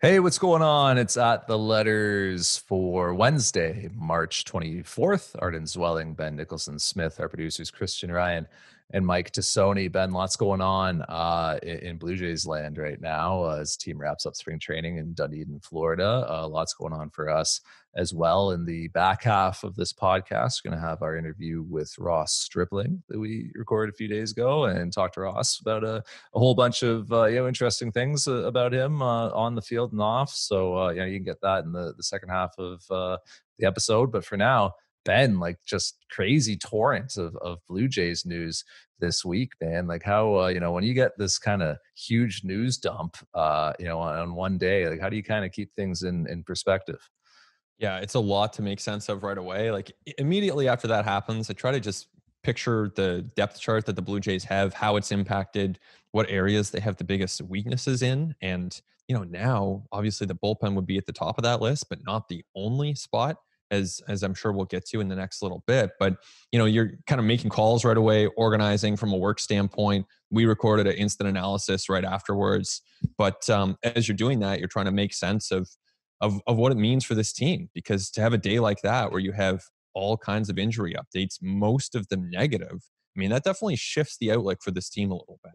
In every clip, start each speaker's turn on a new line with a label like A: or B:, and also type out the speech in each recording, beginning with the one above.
A: Hey, what's going on? It's at the letters for Wednesday, March 24th. Arden's Dwelling, Ben Nicholson Smith, our producers, Christian Ryan and Mike Tassoni. Ben, lots going on in Blue Jays land right now as team wraps up spring training in Dunedin, Florida. Lots going on for us as well. In the back half of this podcast, we're going to have our interview with Ross Stripling that we recorded a few days ago and talked to Ross about a whole bunch of interesting things about him on the field and off. So you can get that in the second half of the episode. But for now, Ben, like just crazy torrents of Blue Jays news this week, man. Like how when you get this kind of huge news dump, on one day, like how do you kind of keep things in perspective?
B: Yeah, it's a lot to make sense of right away. Like immediately after that happens, I try to just picture the depth chart that the Blue Jays have, how it's impacted, what areas they have the biggest weaknesses in. And, now obviously the bullpen would be at the top of that list, but not the only spot, as I'm sure we'll get to in the next little bit. But, you're kind of making calls right away, organizing from a work standpoint. We recorded an instant analysis right afterwards. But as you're doing that, you're trying to make sense of what it means for this team, because to have a day like that where you have all kinds of injury updates, most of them negative, I mean, that definitely shifts the outlook for this team a little bit.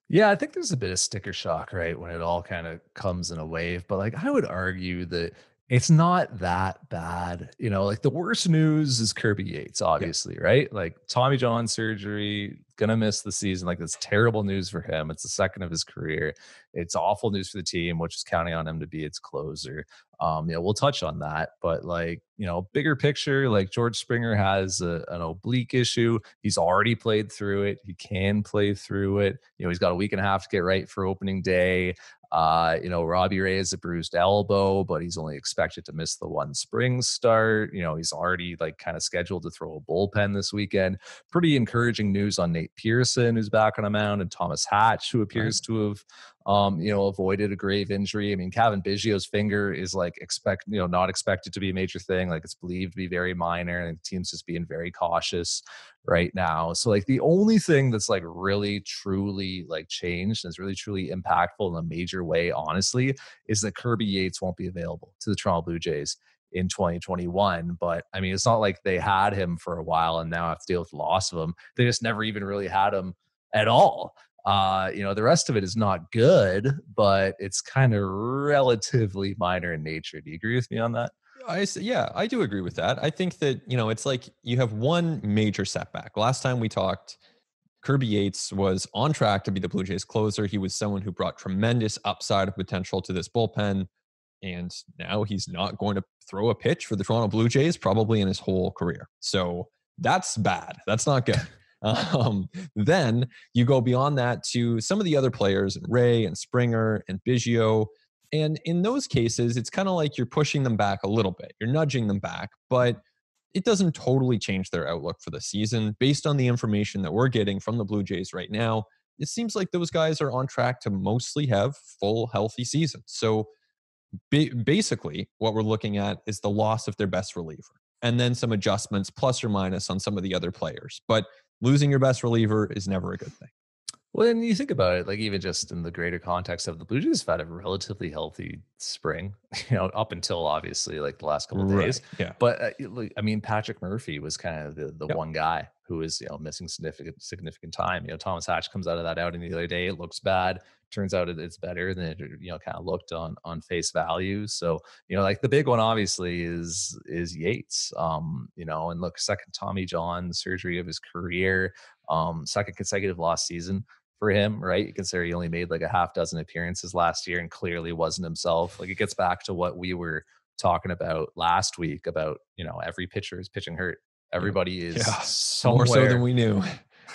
A: Yeah, I think there's a bit of sticker shock, right, when it all kind of comes in a wave. But like, I would argue that it's not that bad. Like the worst news is Kirby Yates,
B: Yeah.
A: obviously, right? Like Tommy John surgery, gonna miss the season. Like that's terrible news for him. It's the second of his career. It's awful news for the team, which is counting on him to be its closer. We'll touch on that, but like, bigger picture, like George Springer has an oblique issue. He's already played through it. He can play through it. He's got a week and a half to get right for opening day. Robbie Ray has a bruised elbow, but he's only expected to miss the one spring start. He's already like kind of scheduled to throw a bullpen this weekend. Pretty encouraging news on Nate Pearson, who's back on a mound, and Thomas Hatch, who
B: Right.
A: appears to have avoided a grave injury. I mean, Kevin Biggio's finger is like not expected to be a major thing. Like it's believed to be very minor, and the team's just being very cautious right now. So like the only thing that's like really truly like changed and is really truly impactful in a major way, honestly, is that Kirby Yates won't be available to the Toronto Blue Jays in 2021. But I mean, it's not like they had him for a while and now have to deal with the loss of him. They just never even really had him at all. The rest of it is not good, but it's kind of relatively minor in nature. Do you agree with me on that?
B: Yeah, I do agree with that. I think that, it's like you have one major setback. Last time we talked, Kirby Yates was on track to be the Blue Jays closer. He was someone who brought tremendous upside of potential to this bullpen. And now he's not going to throw a pitch for the Toronto Blue Jays probably in his whole career. So that's bad. That's not good. Then you go beyond that to some of the other players, Ray and Springer and Biggio. And in those cases, it's kind of like you're pushing them back a little bit. You're nudging them back, but it doesn't totally change their outlook for the season. Based on the information that we're getting from the Blue Jays right now, it seems like those guys are on track to mostly have full, healthy seasons. So basically, what we're looking at is the loss of their best reliever and then some adjustments, plus or minus, on some of the other players. But losing your best reliever is never a good thing.
A: When you think about it, like even just in the greater context of the Blue Jays have had a relatively healthy spring, up until obviously like the last couple of days.
B: Right. Yeah.
A: But I mean, Patrick Murphy was kind of the
B: Yep.
A: one guy who was missing significant time. Thomas Hatch comes out of that outing the other day. It looks bad. Turns out it's better than it kind of looked on face value. So like the big one obviously is Yates. And look, second Tommy John surgery of his career, second consecutive lost season for him, right? You consider he only made like a half dozen appearances last year and clearly wasn't himself. Like it gets back to what we were talking about last week about, every pitcher is pitching hurt.
B: Yep.
A: Everybody is
B: Yeah. More so than
A: somewhere,
B: we knew.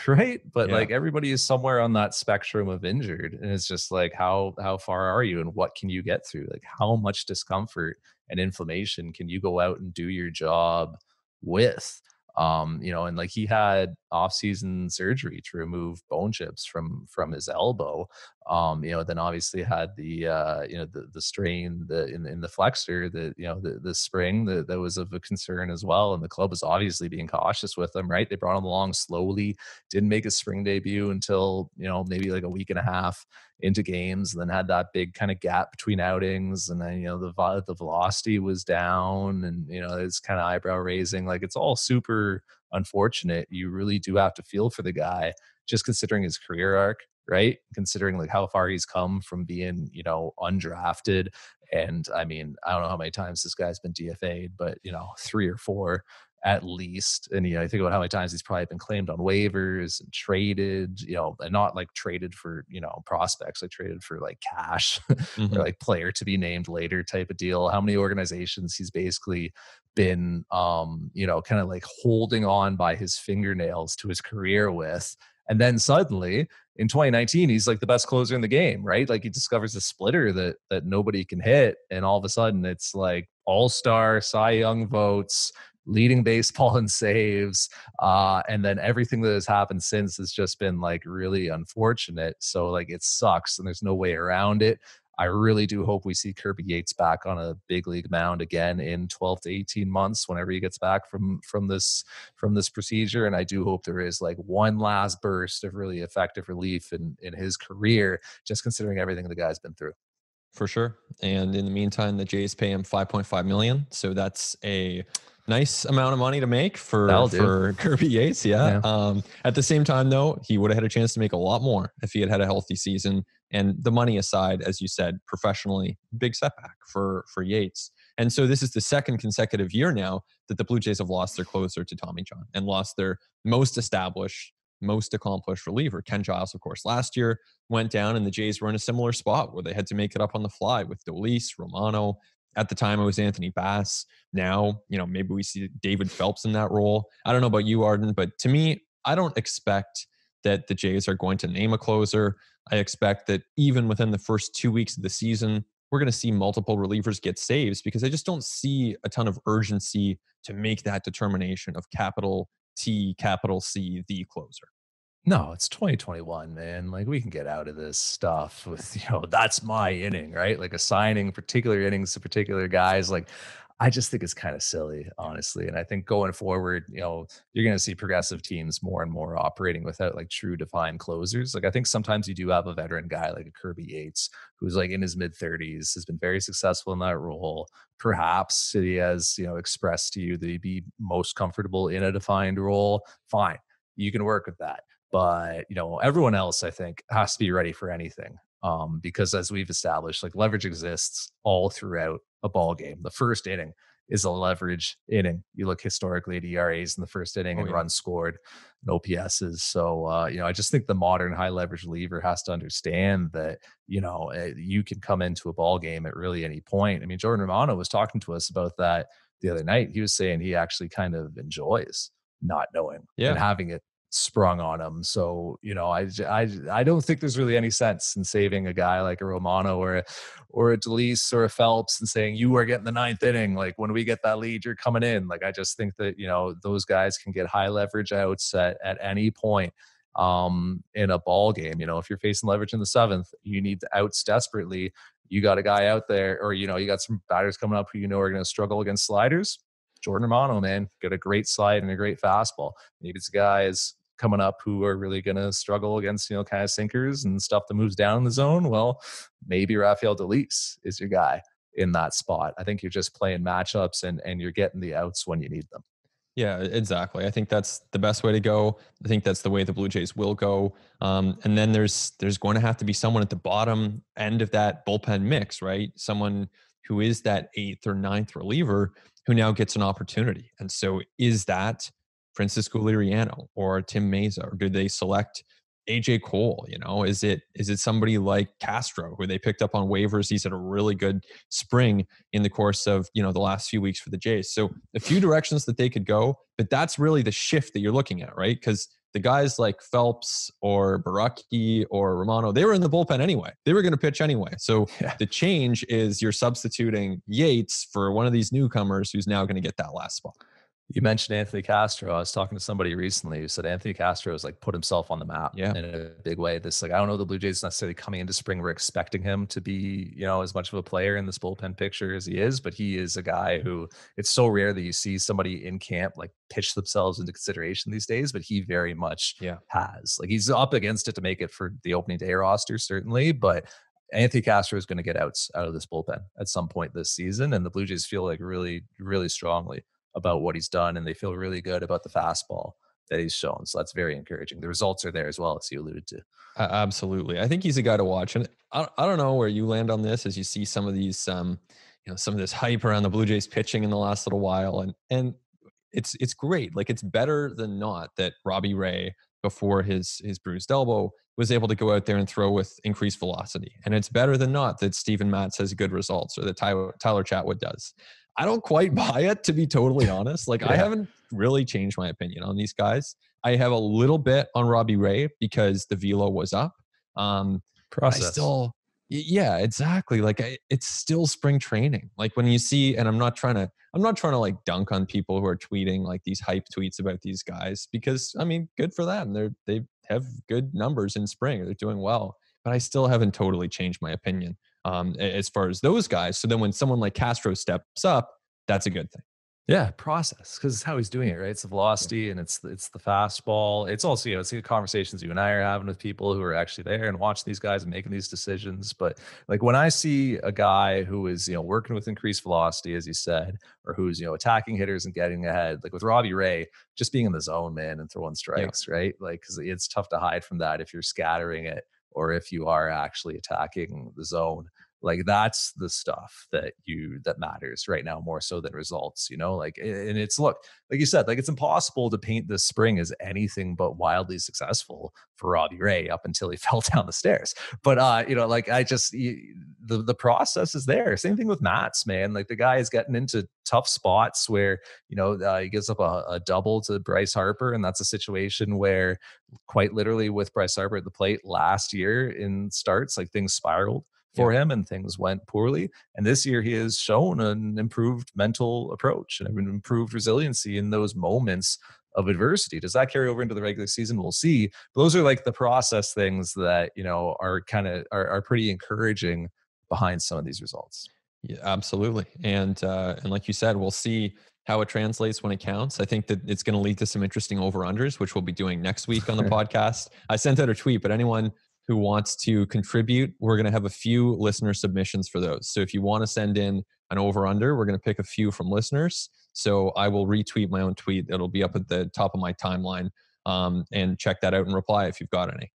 A: right? But
B: Yeah.
A: like everybody is somewhere on that spectrum of injured. And it's just like how far are you and what can you get through? Like how much discomfort and inflammation can you go out and do your job with? And like he had off-season surgery to remove bone chips from his elbow. Then obviously had the strain in the flexor that, the spring that was of a concern as well. And the club was obviously being cautious with him, right? They brought him along slowly, didn't make his spring debut until, maybe like a week and a half into games, and then had that big kind of gap between outings. And then, the velocity was down, and, it's kind of eyebrow raising. Like, it's all super unfortunate. You really do have to feel for the guy, just considering his career arc, right? Considering like how far he's come from being, undrafted. And I mean, I don't know how many times this guy's been DFA'd, but, three or four at least. And, I think about how many times he's probably been claimed on waivers and traded, and not like traded for, prospects, like traded for like cash or
B: Mhm.
A: like player to be named later type of deal. How many organizations he's basically been, kind of like holding on by his fingernails to his career with. And then suddenly in 2019, he's like the best closer in the game, right? Like, he discovers a splitter that nobody can hit, and all of a sudden it's like all-star, Cy Young votes, leading baseball in saves, and then everything that has happened since has just been like really unfortunate. So like, it sucks, and there's no way around it. I really do hope we see Kirby Yates back on a big league mound again in 12 to 18 months, whenever he gets back from this procedure. And I do hope there is like one last burst of really effective relief in his career, just considering everything the guy's been through.
B: For sure. And in the meantime, the Jays pay him 5.5 million. So that's a nice amount of money to make for
A: That'll do.
B: for Kirby Yates. Yeah.
A: Yeah.
B: At the same time, though, he would have had a chance to make a lot more if he had had a healthy season. And the money aside, as you said, professionally, big setback for Yates. And so this is the second consecutive year now that the Blue Jays have lost their closer to Tommy John and lost their most established, most accomplished reliever. Ken Giles, of course, last year went down, and the Jays were in a similar spot where they had to make it up on the fly with Dolis, Romano. At the time, it was Anthony Bass. Now, maybe we see David Phelps in that role. I don't know about you, Arden, but to me, I don't expect that the Jays are going to name a closer. I expect that even within the first 2 weeks of the season, we're going to see multiple relievers get saves, because I just don't see a ton of urgency to make that determination of capital T, capital C, the closer.
A: No, it's 2021, man. Like, we can get out of this stuff with, that's my inning, right? Like, assigning particular innings to particular guys. Like, I just think it's kind of silly, honestly. And I think going forward, you're going to see progressive teams more and more operating without like true defined closers. Like, I think sometimes you do have a veteran guy like a Kirby Yates, who's like in his mid 30s, has been very successful in that role. Perhaps he has, expressed to you that he'd be most comfortable in a defined role. Fine, you can work with that. But, everyone else, I think, has to be ready for anything. Because as we've established, like, leverage exists all throughout a ball game. The first inning is a leverage inning. You look historically at ERAs in the first inning
B: Oh,
A: and
B: yeah.
A: runs scored and OPSs. So, I just think the modern high leverage reliever has to understand that, you can come into a ball game at really any point. I mean, Jordan Romano was talking to us about that the other night. He was saying he actually kind of enjoys not knowing and
B: Yeah.
A: having it sprung on him. So, I don't think there's really any sense in saving a guy like a Romano or a Delise or a Phelps and saying, you are getting the ninth inning. Like, when we get that lead, you're coming in. Like, I just think that, those guys can get high leverage outs at any point in a ball game. If you're facing leverage in the seventh, you need the outs desperately. You got a guy out there, or, you got some batters coming up who are going to struggle against sliders. Jordan Romano, man, got a great slide and a great fastball. Maybe it's guys coming up who are really going to struggle against, kind of sinkers and stuff that moves down in the zone. Well, maybe Rafael Delise is your guy in that spot. I think you're just playing matchups and you're getting the outs when you need them.
B: Yeah, exactly. I think that's the best way to go. I think that's the way the Blue Jays will go. And then there's going to have to be someone at the bottom end of that bullpen mix, right? Someone who is that eighth or ninth reliever who now gets an opportunity. And so is that Francisco Liriano or Tim Mesa, or do they select AJ Cole? Is it somebody like Castro, who they picked up on waivers? He's had a really good spring in the course of the last few weeks for the Jays. So a few directions that they could go, but that's really the shift that you're looking at, right? Because the guys like Phelps or Baraki or Romano, they were in the bullpen anyway. They were going to pitch anyway. So
A: Yeah.
B: the change is you're substituting Yates for one of these newcomers who's now going to get that last spot.
A: You mentioned Anthony Castro. I was talking to somebody recently who said Anthony Castro has like put himself on the map
B: Yeah.
A: in a big way. This like I don't know the Blue Jays necessarily coming into spring we're expecting him to be, as much of a player in this bullpen picture as he is, but he is a guy who it's so rare that you see somebody in camp like pitch themselves into consideration these days, but he very much
B: Yeah.
A: has. Like he's up against it to make it for the opening day roster, certainly, but Anthony Castro is going to get outs out of this bullpen at some point this season, and the Blue Jays feel like really, really strongly about what he's done, and they feel really good about the fastball that he's shown. So that's very encouraging. The results are there as well, as you alluded to.
B: Absolutely. I think he's a guy to watch. And I don't know where you land on this as you see some of these, some of this hype around the Blue Jays pitching in the last little while. And it's great. Like it's better than not that Robbie Ray, before his bruised elbow, was able to go out there and throw with increased velocity. And it's better than not that Steven Matz has good results or that Tyler Chatwood does. I don't quite buy it, to be totally honest. Like I haven't really changed my opinion on these guys. I have a little bit on Robbie Ray because the velo was up. But I still, yeah, exactly. Like it's still spring training. Like when you see, and I'm not trying to like dunk on people who are tweeting like these hype tweets about these guys because I mean, good for them. They have good numbers in spring. They're doing well, but I still haven't totally changed my opinion as far as those guys. So then when someone like Castro steps up, that's a good thing.
A: Yeah, process because it's how he's doing it, right? It's the velocity and it's the fastball. It's also it's the conversations you and I are having with people who are actually there and watching these guys and making these decisions. But like when I see a guy who is working with increased velocity, as you said, or who's attacking hitters and getting ahead, like with Robbie Ray, just being in the zone, man, and throwing strikes, right? Like because it's tough to hide from that if you're scattering it or if you are actually attacking the zone. Like that's the stuff that matters right now more so than results, like, and it's look, like you said, like it's impossible to paint this spring as anything but wildly successful for Robbie Ray up until he fell down the stairs. But like the process is there. Same thing with Matz, man. Like the guy is getting into tough spots where he gives up a double to Bryce Harper, and that's a situation where quite literally with Bryce Harper at the plate last year in starts, like things spiraled for him and things went poorly. And this year he has shown an improved mental approach and an improved resiliency in those moments of adversity. Does that carry over into the regular season? We'll see. But those are like the process things that, are kind of are pretty encouraging behind some of these results.
B: Yeah, absolutely. And like you said, we'll see how it translates when it counts. I think that it's going to lead to some interesting over-unders, which we'll be doing next week on the podcast. I sent out a tweet, but anyone who wants to contribute, we're going to have a few listener submissions for those. So if you want to send in an over-under, we're going to pick a few from listeners. So I will retweet my own tweet. It'll be up at the top of my timeline, and check that out and reply if you've got any.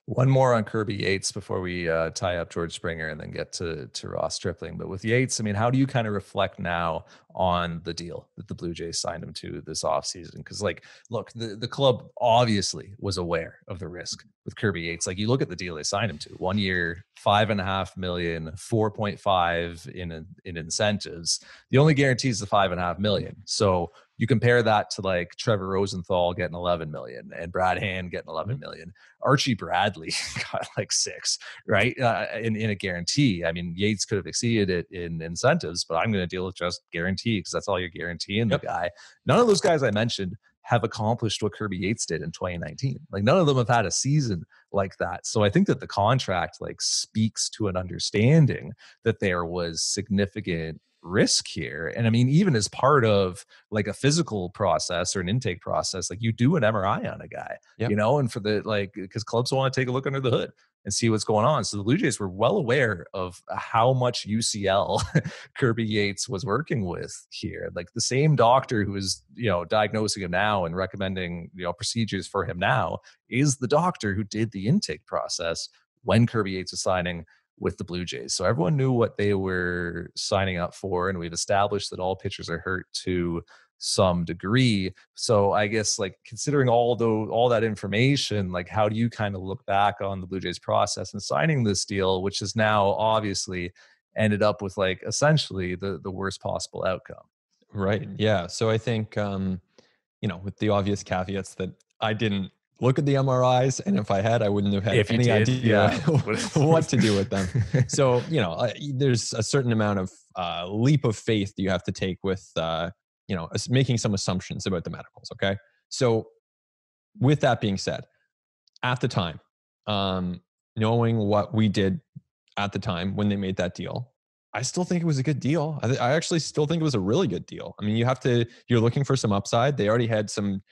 A: One more on Kirby Yates before we tie up George Springer and then get to Ross Stripling. But with Yates, I mean, how do you kind of reflect now on the deal that the Blue Jays signed him to this offseason? Because, like, look, the club obviously was aware of the risk with Kirby Yates. Like, you look at the deal they signed him to: 1 year, $5.5 million, 4.5 in incentives. The only guarantee is the $5.5 million. So you compare that to like Trevor Rosenthal getting 11 million and Brad Hand getting 11 million. Archie Bradley got like 6, right? In a guarantee. I mean, Yates could have exceeded it in incentives, but I'm going to deal with just guarantee because that's all you're guaranteeing the guy. None of those guys I mentioned have accomplished what Kirby Yates did in 2019. Like none of them have had a season like that. So I think that the contract like speaks to an understanding that there was significant risk here. And I mean, even as part of like a physical process or an intake process, like you do an MRI on a guy, and for the like, because clubs want to take a look under the hood and see what's going on. So the Blue Jays were well aware of how much UCL Kirby Yates was working with here. Like the same doctor who is, diagnosing him now and recommending, procedures for him now is the doctor who did the intake process when Kirby Yates was signing with the Blue Jays. So everyone knew what they were signing up for. And we've established that all pitchers are hurt to some degree. So I guess like considering all that information, like how do you kind of look back on the Blue Jays process and signing this deal, which has now obviously ended up with like essentially the worst possible outcome?
B: Right. Yeah. So I think, with the obvious caveats that I didn't look at the MRIs, and if I had, I wouldn't have had any idea what to do with them. So, there's a certain amount of leap of faith you have to take with making some assumptions about the medicals. Okay. So with that being said, at the time, knowing what we did at the time when they made that deal, I still think it was a good deal. I actually still think it was a really good deal. I mean, you're looking for some upside. They already had some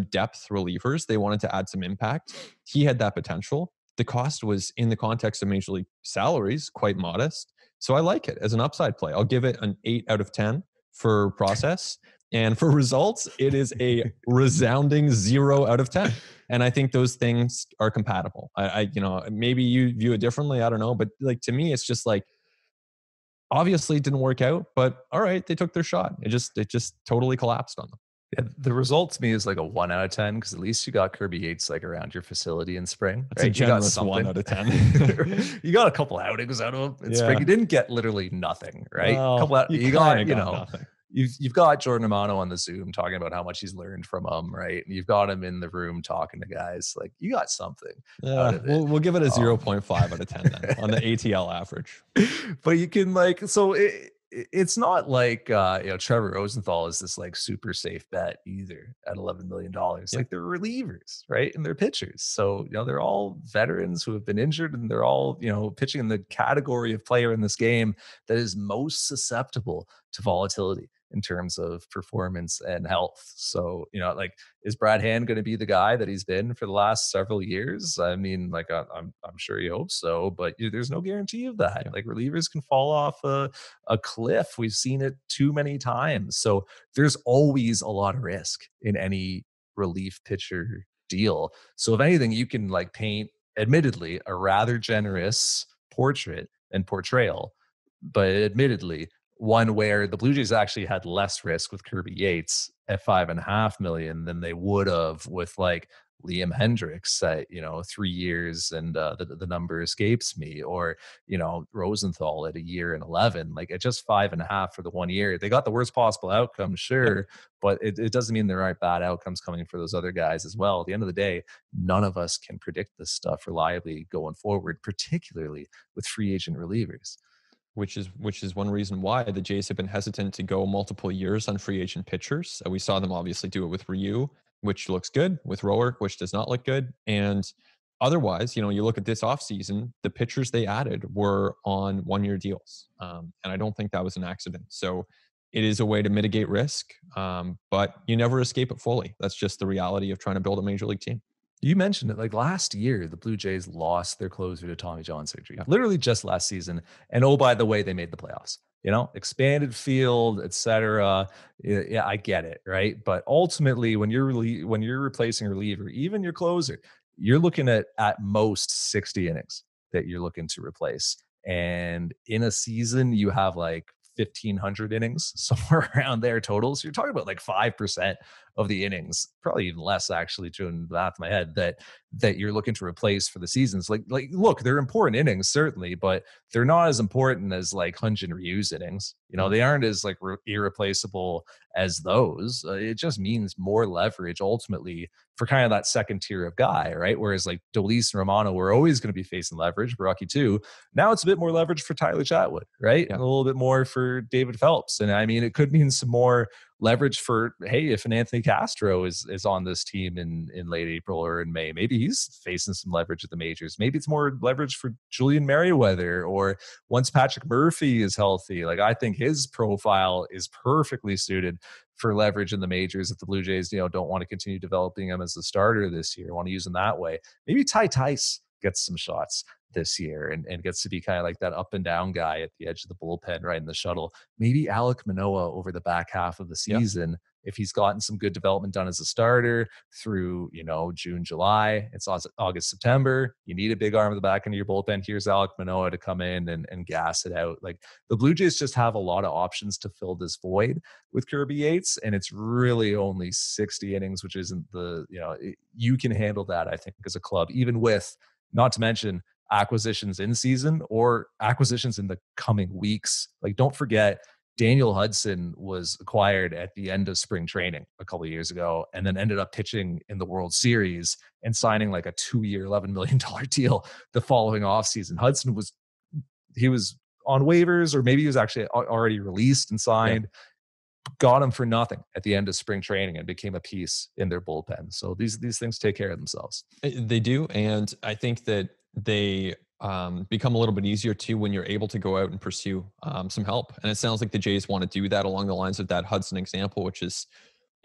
B: depth relievers. They wanted to add some impact. He had that potential. The cost was, in the context of Major League salaries, quite modest. So I like it as an upside play. I'll give it an 8 out of 10 for process. And for results, it is a resounding 0 out of 10. And I think those things are compatible. Maybe you view it differently. I don't know. But like, to me, it's just like, obviously it didn't work out, but all right, they took their shot. It just totally collapsed on them.
A: Yeah, the result to me is like a 1 out of 10 because at least you got Kirby Yates like around your facility in spring.
B: That's right? A generous 1 out of 10.
A: You got a couple outings out of him in spring. You didn't get literally nothing, right?
B: Well, you got nothing.
A: You've got Jordan Romano on the Zoom talking about how much he's learned from him, right? And you've got him in the room talking to guys. Like, you got something out of it.
B: We'll give it a 0.5 out of 10 then on the ATL average.
A: But you can it's not like Trevor Rosenthal is this like super safe bet either at $11 million. Like, they're relievers, right? And they're pitchers. So, they're all veterans who have been injured, and they're all, pitching in the category of player in this game that is most susceptible to volatility in terms of performance and health. So, is Brad Hand going to be the guy that he's been for the last several years? I mean, like, I'm sure he hopes so, but there's no guarantee of that.
B: Yeah.
A: Like, relievers can fall off a cliff. We've seen it too many times. So there's always a lot of risk in any relief pitcher deal. So if anything, you can like paint, admittedly, a rather generous portrait and portrayal, but admittedly, one where the Blue Jays actually had less risk with Kirby Yates at $5.5 million than they would have with like Liam Hendricks at 3 years and the number escapes me, or Rosenthal at 1 year and 11. Like, at just 5.5 for the 1 year, they got the worst possible outcome, sure, but it doesn't mean there aren't bad outcomes coming for those other guys as well. At the end of the day, none of us can predict this stuff reliably going forward, particularly with free agent relievers.
B: Which is one reason why the Jays have been hesitant to go multiple years on free agent pitchers. We saw them obviously do it with Ryu, which looks good, with Roark, which does not look good. And otherwise, you look at this offseason, the pitchers they added were on 1-year deals. And I don't think that was an accident. So it is a way to mitigate risk, but you never escape it fully. That's just the reality of trying to build a major league team.
A: You mentioned it. Like, last year, the Blue Jays lost their closer to Tommy John surgery, literally just last season. And oh, by the way, they made the playoffs, expanded field, etc. Yeah, I get it. Right. But ultimately, when you're replacing a reliever, even your closer, you're looking at most 60 innings that you're looking to replace. And in a season, you have like 1,500 innings, somewhere around there total. So you're talking about like 5% of the innings, probably even less, actually, doing the math in my head, that you're looking to replace for the seasons. Like, look, they're important innings, certainly, but they're not as important as like Hyun-Jin Ryu's innings. They aren't as like irreplaceable as those. It just means more leverage ultimately for kind of that second tier of guy, right? Whereas like Dolis and Romano were always going to be facing leverage, Rocky too. Now it's a bit more leverage for Tyler Chatwood, right?
B: Yeah.
A: And a little bit more for David Phelps. And I mean, it could mean some more leverage for, hey, if an Anthony Castro is on this team in late April or in May, maybe he's facing some leverage at the majors. Maybe it's more leverage for Julian Merriweather, or once Patrick Murphy is healthy. Like, I think his profile is perfectly suited for leverage in the majors if the Blue Jays, don't want to continue developing him as a starter this year, want to use him that way. Maybe Ty Tice gets some shots this year and gets to be kind of like that up and down guy at the edge of the bullpen, right in the shuttle. Maybe Alek Manoah over the back half of the season, if he's gotten some good development done as a starter through, June, July, it's August, September, you need a big arm at the back end of your bullpen. Here's Alek Manoah to come in and gas it out. Like, the Blue Jays just have a lot of options to fill this void with Kirby Yates, and it's really only 60 innings, which isn't you can handle that, I think, as a club, even with, not to mention, acquisitions in season or acquisitions in the coming weeks. Like, don't forget, Daniel Hudson was acquired at the end of spring training a couple of years ago, and then ended up pitching in the World Series and signing like a 2-year, $11 million deal the following offseason. Hudson was on waivers, or maybe he was actually already released and signed. got him for nothing at the end of spring training and became a piece in their bullpen. So these things take care of themselves.
B: They do, and I think that they become a little bit easier too when you're able to go out and pursue some help. And it sounds like the Jays want to do that along the lines of that Hudson example, which is,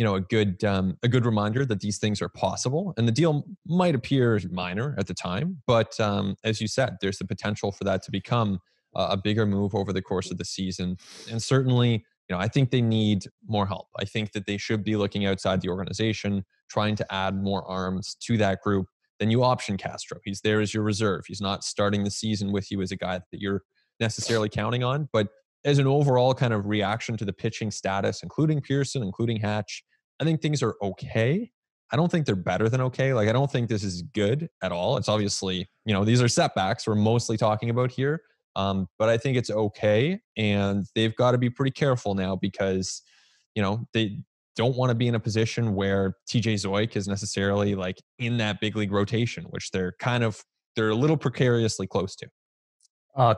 B: a good reminder that these things are possible. And the deal might appear minor at the time, but as you said, there's the potential for that to become a bigger move over the course of the season. And certainly, I think they need more help. I think that they should be looking outside the organization, trying to add more arms to that group. Then you option Castro. He's there as your reserve. He's not starting the season with you as a guy that you're necessarily counting on. But as an overall kind of reaction to the pitching status, including Pearson, including Hatch, I think things are okay. I don't think they're better than okay. Like, I don't think this is good at all. It's obviously, these are setbacks we're mostly talking about here. But I think it's okay. And they've got to be pretty careful now because, they don't want to be in a position where TJ Zoik is necessarily like in that big league rotation, which they're a little precariously close to.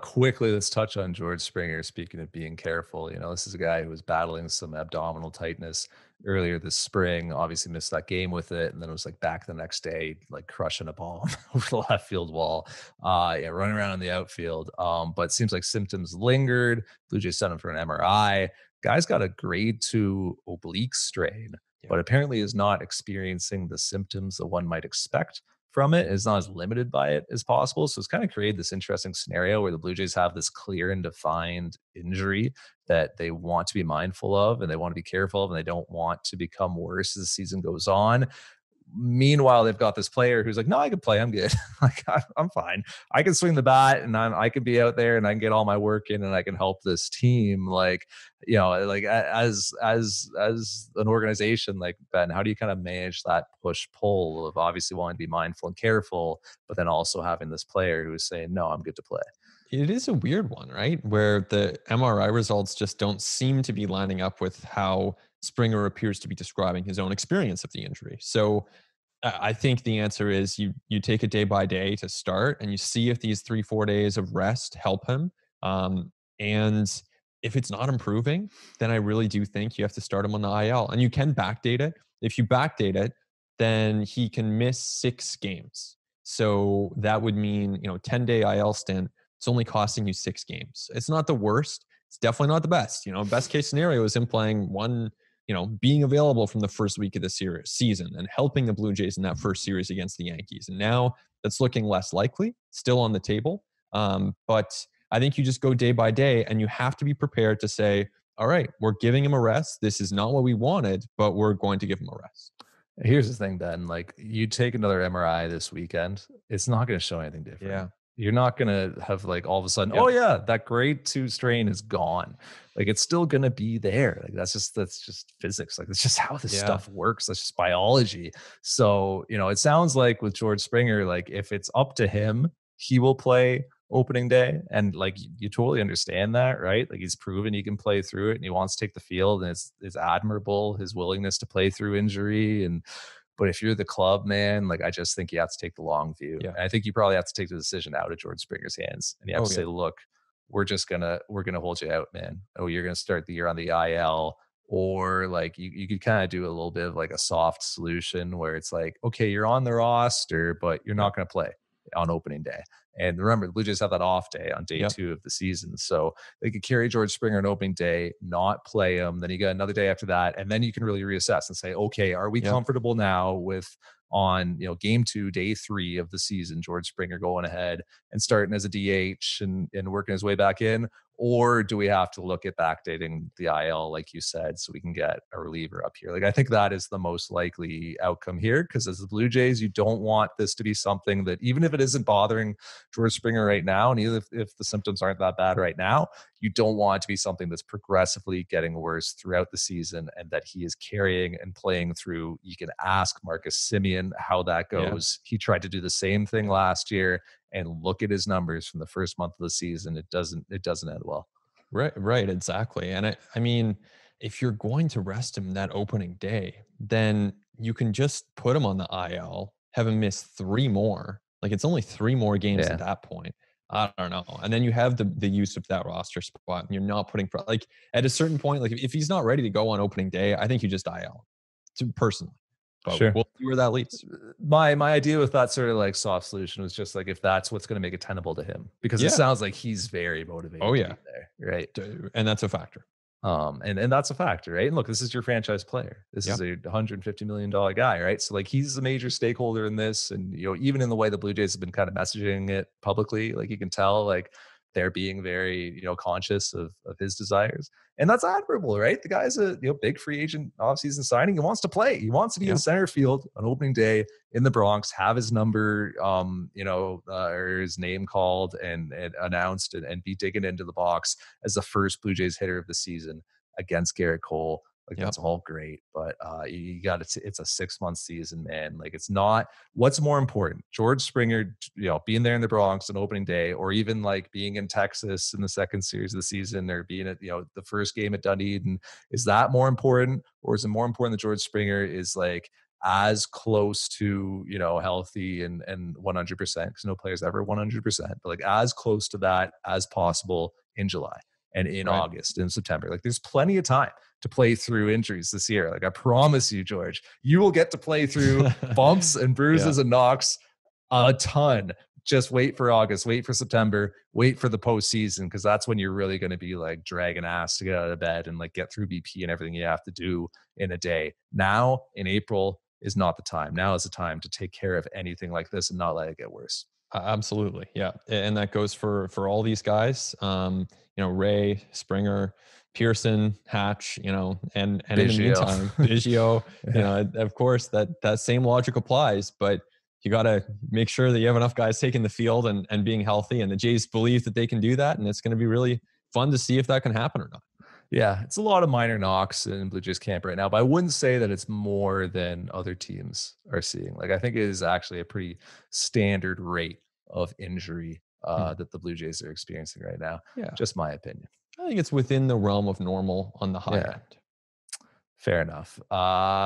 A: Quickly, let's touch on George Springer. Speaking of being careful, this is a guy who was battling some abdominal tightness earlier this spring. Obviously, missed that game with it, and then it was like back the next day, like crushing a ball over the left field wall. Yeah, running around in the outfield. But it seems like symptoms lingered. Blue Jays sent him for an MRI. Guy's got a grade 2 oblique strain,
B: Yeah.
A: but apparently is not experiencing the symptoms that one might expect from it, is not as limited by it as possible. So it's kind of created this interesting scenario where the Blue Jays have this clear and defined injury that they want to be mindful of and they want to be careful of, and they don't want to become worse as the season goes on. Meanwhile, they've got this player who's like, no, I can play. I'm good. Like, I'm fine. I can swing the bat and I can be out there and I can get all my work in and I can help this team. Like, like as an organization, like, Ben, how do you kind of manage that push pull of obviously wanting to be mindful and careful, but then also having this player who is saying, no, I'm good to play?
B: It is a weird one, right? Where the MRI results just don't seem to be lining up with how Springer appears to be describing his own experience of the injury. So I think the answer is you take it day by day to start, and you see if these 3-4 days of rest help him. And if it's not improving, then I really do think you have to start him on the IL. And you can backdate it. If you backdate it, then he can miss 6 games. So that would mean 10-day IL stint. It's only costing you 6 games. It's not the worst. It's definitely not the best. Best case scenario is him playing one, being available from the first week of the season and helping the Blue Jays in that first series against the Yankees. And now that's looking less likely, still on the table. But I think you just go day by day, and you have to be prepared to say, all right, we're giving him a rest. This is not what we wanted, but we're going to give him a rest.
A: Here's the thing, Ben. Like, you take another MRI this weekend, it's not going to show anything different.
B: Yeah.
A: You're not going to have like all of a sudden,
B: Yep.
A: oh yeah, that grade 2 strain is gone. Like, it's still going to be there. Like, that's just physics. Like, that's just how this
B: Yeah.
A: stuff works. That's just biology. So, it sounds like with George Springer, like if it's up to him, he will play opening day. And like, you totally understand that, right? Like, he's proven he can play through it and he wants to take the field, and it's admirable, his willingness to play through injury. But if you're the club, man, like, I just think you have to take the long view.
B: Yeah.
A: And I think you probably have to take the decision out of George Springer's hands. And you have to say, look, we're gonna hold you out, man. Oh, you're gonna start the year on the IL. Or like, you could kind of do a little bit of like a soft solution where it's like, okay, you're on the roster, but you're not gonna play on opening day. And remember, the Blue Jays have that off day on day 2 of the season. So they could carry George Springer on opening day, not play him. Then you got another day after that. And then you can really reassess and say, okay, are we comfortable now with on game 2, day 3 of the season, George Springer going ahead and starting as a DH and working his way back in? Or do we have to look at backdating the IL, like you said, so we can get a reliever up here? Like, I think that is the most likely outcome here, because as the Blue Jays, you don't want this to be something that, even if it isn't bothering George Springer right now, and even if the symptoms aren't that bad right now, you don't want it to be something that's progressively getting worse throughout the season and that he is carrying and playing through. You can ask Marcus Semien how that goes. He tried to do the same thing last year, and look at his numbers from the first month of the season. It doesn't end well.
B: Right, exactly. And I mean, if you're going to rest him that opening day, then you can just put him on the IL, have him miss 3 more. Like, it's only 3 more games at that point. I don't know. And then you have the use of that roster spot, and you're not putting like at a certain point, like if he's not ready to go on opening day, I think you just IL personally. But
A: Sure.
B: we'll see where that leads.
A: My idea with that sort of like soft solution was just like if that's what's going to make it tenable to him, because it
B: Yeah.
A: sounds like he's very motivated
B: Oh
A: to
B: yeah.
A: be there, right?
B: And that's a factor.
A: And that's a factor, right? And look, this is your franchise player. This is
B: Yeah.
A: a $150 million guy, right? So like he's a major stakeholder in this. And even in the way the Blue Jays have been kind of messaging it publicly, like you can tell like they're being very, conscious of his desires. And that's admirable, right? The guy's a big free agent offseason signing. He wants to play. He wants to be in center field on opening day in the Bronx, have his number or his name called and announced and be digging into the box as the first Blue Jays hitter of the season against Garrett Cole. Like that's all great, but you got it's a 6-month season, man. Like it's not. What's more important, George Springer, being there in the Bronx on opening day, or even like being in Texas in the second series of the season, or being at the first game at Dunedin? Is that more important, or is it more important that George Springer is like as close to healthy and 100%? Because no player's ever 100%, but like as close to that as possible in July and in August and September. Like there's plenty of time to play through injuries this year. Like I promise you, George, you will get to play through bumps and bruises and knocks a ton. Just wait for August, wait for September, wait for the postseason, because that's when you're really going to be like dragging ass to get out of bed and like get through BP and everything you have to do in a day. Now in April is not the time. Now is the time to take care of anything like this and not let it get worse.
B: Absolutely. Yeah. And that goes for all these guys, Ray, Springer, Pearson, Hatch, and in the meantime, Biggio, of course that same logic applies, but you got to make sure that you have enough guys taking the field and being healthy. And the Jays believe that they can do that. And it's going to be really fun to see if that can happen or not.
A: Yeah, it's a lot of minor knocks in Blue Jays camp right now, but I wouldn't say that it's more than other teams are seeing. Like I think it is actually a pretty standard rate of injury that the Blue Jays are experiencing right now.
B: Yeah,
A: just my opinion.
B: I think it's within the realm of normal on the high end.
A: Fair enough.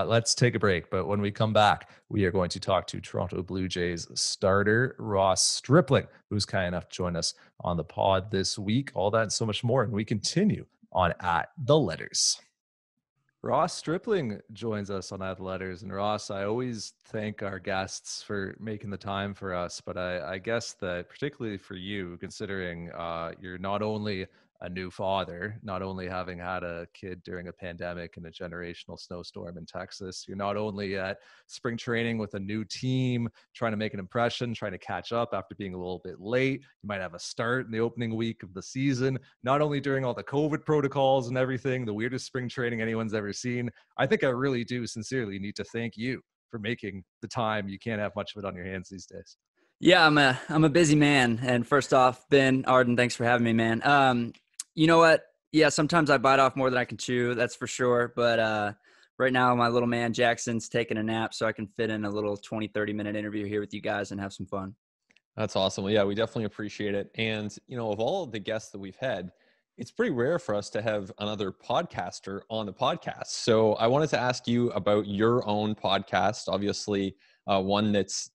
A: Let's take a break. But when we come back, we are going to talk to Toronto Blue Jays starter Ross Stripling, who's kind enough to join us on the pod this week. All that and so much more. And we continue on At the Letters. Ross Stripling joins us on At the Letters. And Ross, I always thank our guests for making the time for us. But I guess that particularly for you, considering you're not only a new father, not only having had a kid during a pandemic and a generational snowstorm in Texas, you're not only at spring training with a new team, trying to make an impression, trying to catch up after being a little bit late. You might have a start in the opening week of the season, not only during all the COVID protocols and everything, the weirdest spring training anyone's ever seen. I think I really do sincerely need to thank you for making the time. You can't have much of it on your hands these days.
C: Yeah, I'm a busy man. And first off, Ben, Arden, thanks for having me, man. You know what? Yeah, sometimes I bite off more than I can chew, that's for sure. But right now, my little man Jackson's taking a nap, so I can fit in a little 20, 30-minute interview here with you guys and have some fun.
B: That's awesome. Well, yeah, we definitely appreciate it. And, of all of the guests that we've had, it's pretty rare for us to have another podcaster on the podcast. So I wanted to ask you about your own podcast, obviously one that's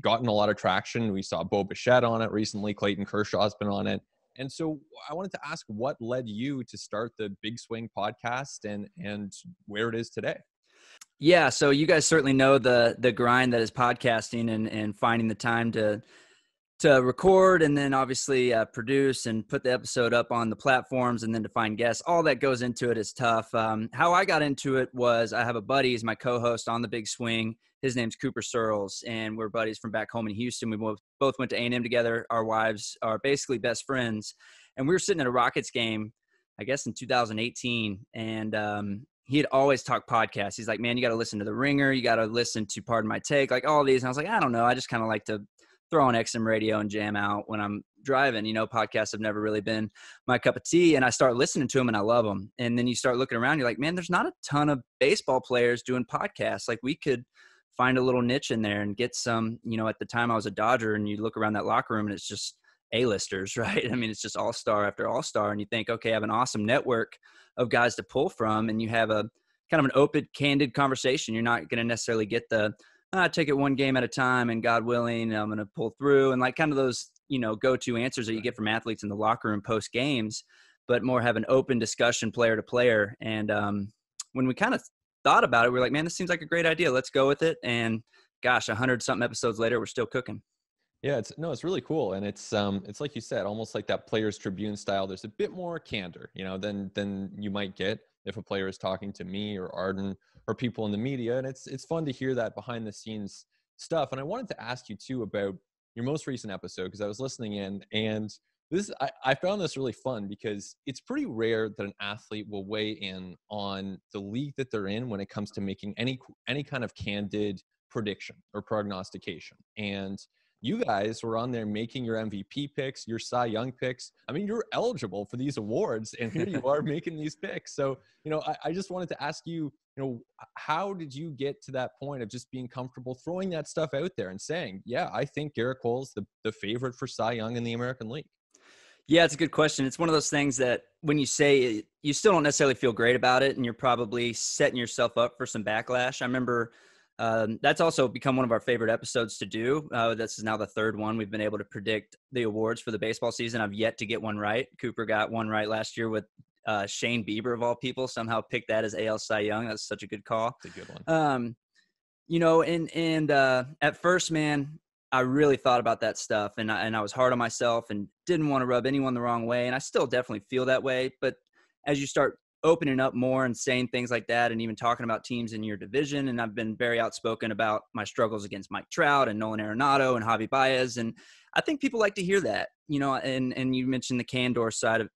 B: gotten a lot of traction. We saw Bo Bichette on it recently. Clayton Kershaw's been on it. And so I wanted to ask what led you to start the Big Swing podcast and where it is today.
C: Yeah, so you guys certainly know the grind that is podcasting and finding the time to record and then obviously produce and put the episode up on the platforms and then to find guests. All that goes into it is tough. How I got into it was I have a buddy, he's my co-host on the Big Swing. His name's Cooper Searles, and we're buddies from back home in Houston. We both went to A&M together. Our wives are basically best friends. And we were sitting at a Rockets game, I guess in 2018, and he had always talked podcasts. He's like, man, you got to listen to The Ringer. You got to listen to Pardon My Take, like all these. And I was like, I don't know. I just kind of like to throw on XM radio and jam out when I'm driving. Podcasts have never really been my cup of tea. And I start listening to them and I love them. And then you start looking around, you're like, man, there's not a ton of baseball players doing podcasts. Like we could find a little niche in there and get some, at the time I was a Dodger and you look around that locker room and it's just A-listers, right? I mean, it's just all-star after all-star. And you think, okay, I have an awesome network of guys to pull from. And you have a kind of an open, candid conversation. You're not going to necessarily get the, I take it one game at a time and God willing, I'm going to pull through. And like kind of those go-to answers that you get from athletes in the locker room post games, but more have an open discussion player to player. And when we kind of thought about it, we were like, man, this seems like a great idea. Let's go with it. And gosh, 100-something episodes later, we're still cooking.
B: Yeah, it's really cool, and it's like you said, almost like that Players Tribune style. There's a bit more candor, than you might get if a player is talking to me or Arden or people in the media, and it's fun to hear that behind the scenes stuff. And I wanted to ask you too about your most recent episode, because I was listening in, and I found this really fun because it's pretty rare that an athlete will weigh in on the league that they're in when it comes to making any kind of candid prediction or prognostication. And you guys were on there making your MVP picks, your Cy Young picks. I mean, you're eligible for these awards, and here you are making these picks. So, I just wanted to ask you, how did you get to that point of just being comfortable throwing that stuff out there and saying, yeah, I think Garrett Cole's the favorite for Cy Young in the American League?
C: Yeah, it's a good question. It's one of those things that when you say it, you still don't necessarily feel great about it, and you're probably setting yourself up for some backlash. I remember that's also become one of our favorite episodes to do. This is now the third one. We've been able to predict the awards for the baseball season. I've yet to get one right. Cooper got one right last year with Shane Bieber, of all people, somehow picked that as AL Cy Young. That's such a good call.
B: It's a good one.
C: At first, man, I really thought about that stuff, and I was hard on myself and didn't want to rub anyone the wrong way. And I still definitely feel that way. But as you start opening up more and saying things like that, and even talking about teams in your division, and I've been very outspoken about my struggles against Mike Trout and Nolan Arenado and Javi Baez, and I think people like to hear that, and you mentioned the candor side of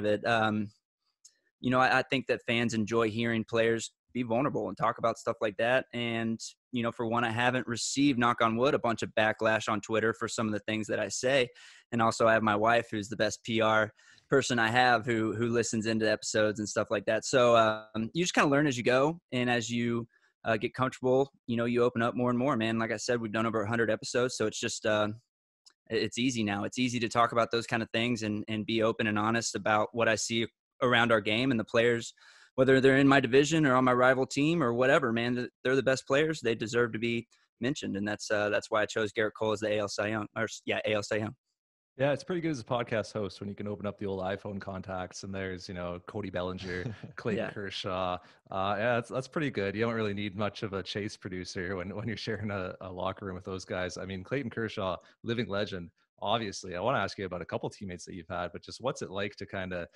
C: it. I think that fans enjoy hearing players be vulnerable and talk about stuff like that. And, for one, I haven't received, knock on wood, a bunch of backlash on Twitter for some of the things that I say. And also I have my wife, who's the best PR person I have, who listens into episodes and stuff like that. So you just kind of learn as you go. And as you get comfortable, you open up more and more, man. Like I said, we've done over 100 episodes. So it's just, it's easy now. It's easy to talk about those kind of things and be open and honest about what I see around our game and the players, whether they're in my division or on my rival team or whatever, man. They're the best players. They deserve to be mentioned. And that's why I chose Garrett Cole as the AL Cy Young, AL Cy Young.
A: Yeah, it's pretty good as a podcast host when you can open up the old iPhone contacts and there's, Cody Bellinger, Clayton Kershaw. Yeah, that's pretty good. You don't really need much of a chase producer when you're sharing a locker room with those guys. I mean, Clayton Kershaw, living legend. Obviously, I want to ask you about a couple teammates that you've had, but just what's it like to kind of,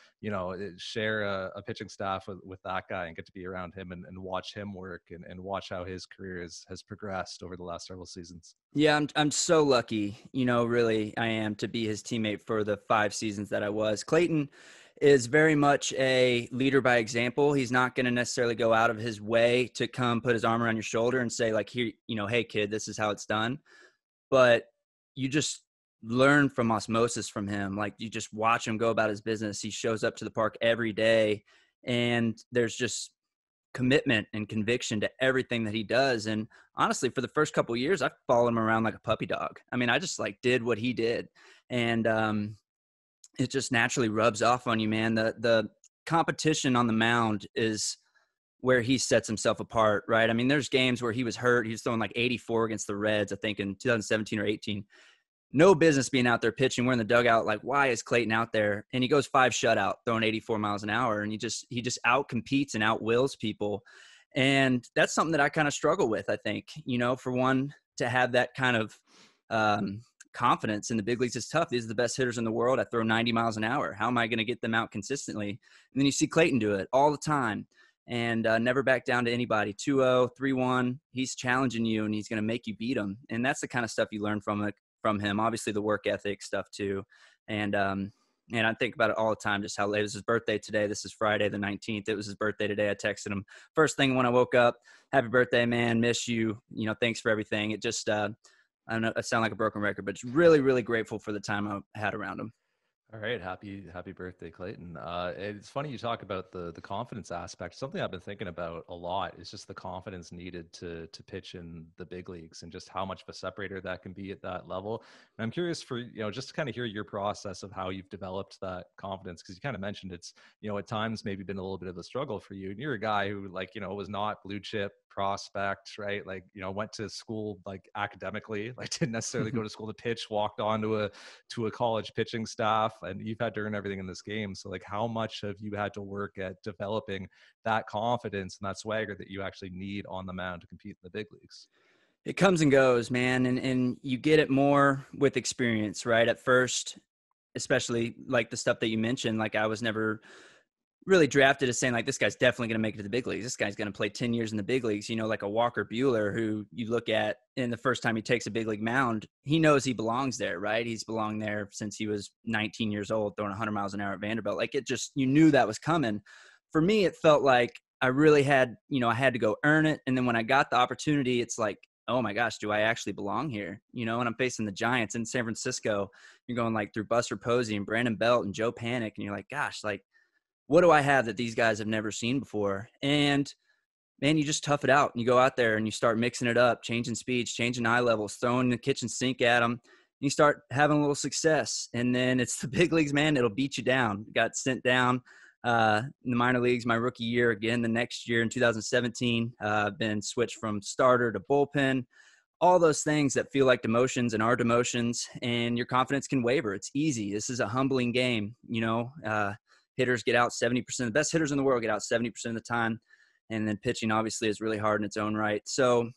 A: share a pitching staff with that guy and get to be around him and watch him work and watch how his career has progressed over the last several seasons?
C: Yeah, I'm so lucky, really I am, to be his teammate for the 5 seasons that I was. Clayton is very much a leader by example. He's not going to necessarily go out of his way to come put his arm around your shoulder and say, like, here, hey kid, this is how it's done. But you just learn from osmosis from him. Like, you just watch him go about his business. He shows up to the park every day, and there's just commitment and conviction to everything that he does. And honestly, for the first couple of years, I followed him around like a puppy dog. I mean, I just did what he did. And it just naturally rubs off on you, man. The competition on the mound is where he sets himself apart, right? I mean, there's games where he was hurt. He was throwing like 84 against the Reds, I think in 2017 or 18. No business being out there pitching. We're in the dugout. Like, why is Clayton out there? And he goes 5 shutout, throwing 84 miles an hour. And he just out competes and out wills people. And that's something that I kind of struggle with, I think, for one, to have that kind of confidence in the big leagues is tough. These are the best hitters in the world. I throw 90 miles an hour. How am I going to get them out consistently? And then you see Clayton do it all the time and never back down to anybody. 2-0, 3-1. He's challenging you and he's going to make you beat him. And that's the kind of stuff you learn from him. Obviously the work ethic stuff too. And I think about it all the time, just how late. It was his birthday today. This is Friday the 19th. It was his birthday today. I texted him first thing when I woke up, happy birthday, man. Miss you. Thanks for everything. It just, I don't know, I sound like a broken record, but just really, really grateful for the time I had around him.
A: All right. Happy birthday, Clayton. It's funny you talk about the confidence aspect. Something I've been thinking about a lot is just the confidence needed to pitch in the big leagues and just how much of a separator that can be at that level. And I'm curious for, just to kind of hear your process of how you've developed that confidence, because you kind of mentioned it's, at times maybe been a little bit of a struggle for you. And you're a guy who was not blue chip
D: prospect, right? Like, you know, went to school like academically, like didn't necessarily go to school to pitch, walked on to a college pitching staff, and you've had to earn everything in this game. So like, how much have you had to work at developing that confidence and that swagger that you actually need on the mound to compete in the big leagues?
C: It comes and goes, man. And you get it more with experience, right? At first, especially like the stuff that you mentioned, like I was never really drafted as saying like, this guy's definitely going to make it to the big leagues. This guy's going to play 10 years in the big leagues, you know, like a Walker Buehler, who you look at in the first time he takes a big league mound, he knows he belongs there, right? He's belonged there since he was 19 years old, throwing 100 miles an hour at Vanderbilt. Like, it just, you knew that was coming. For me, it felt like I really had, you know, I had to go earn it. And then when I got the opportunity, it's like, oh my gosh, do I actually belong here? You know, and I'm facing the Giants in San Francisco. You're going like through Buster Posey and Brandon Belt and Joe Panic. And you're like, gosh, like, what do I have that these guys have never seen before? And man, you just tough it out and you go out there and you start mixing it up, changing speeds, changing eye levels, throwing the kitchen sink at them. And you start having a little success. And then it's the big leagues, man, it'll beat you down. Got sent down in the minor leagues my rookie year. Again, the next year in 2017, been switched from starter to bullpen. All those things that feel like demotions and are demotions, and your confidence can waver. It's easy. This is a humbling game. You know, hitters get out 70%. The best hitters in the world get out 70% of the time. And then pitching obviously is really hard in its own right. So,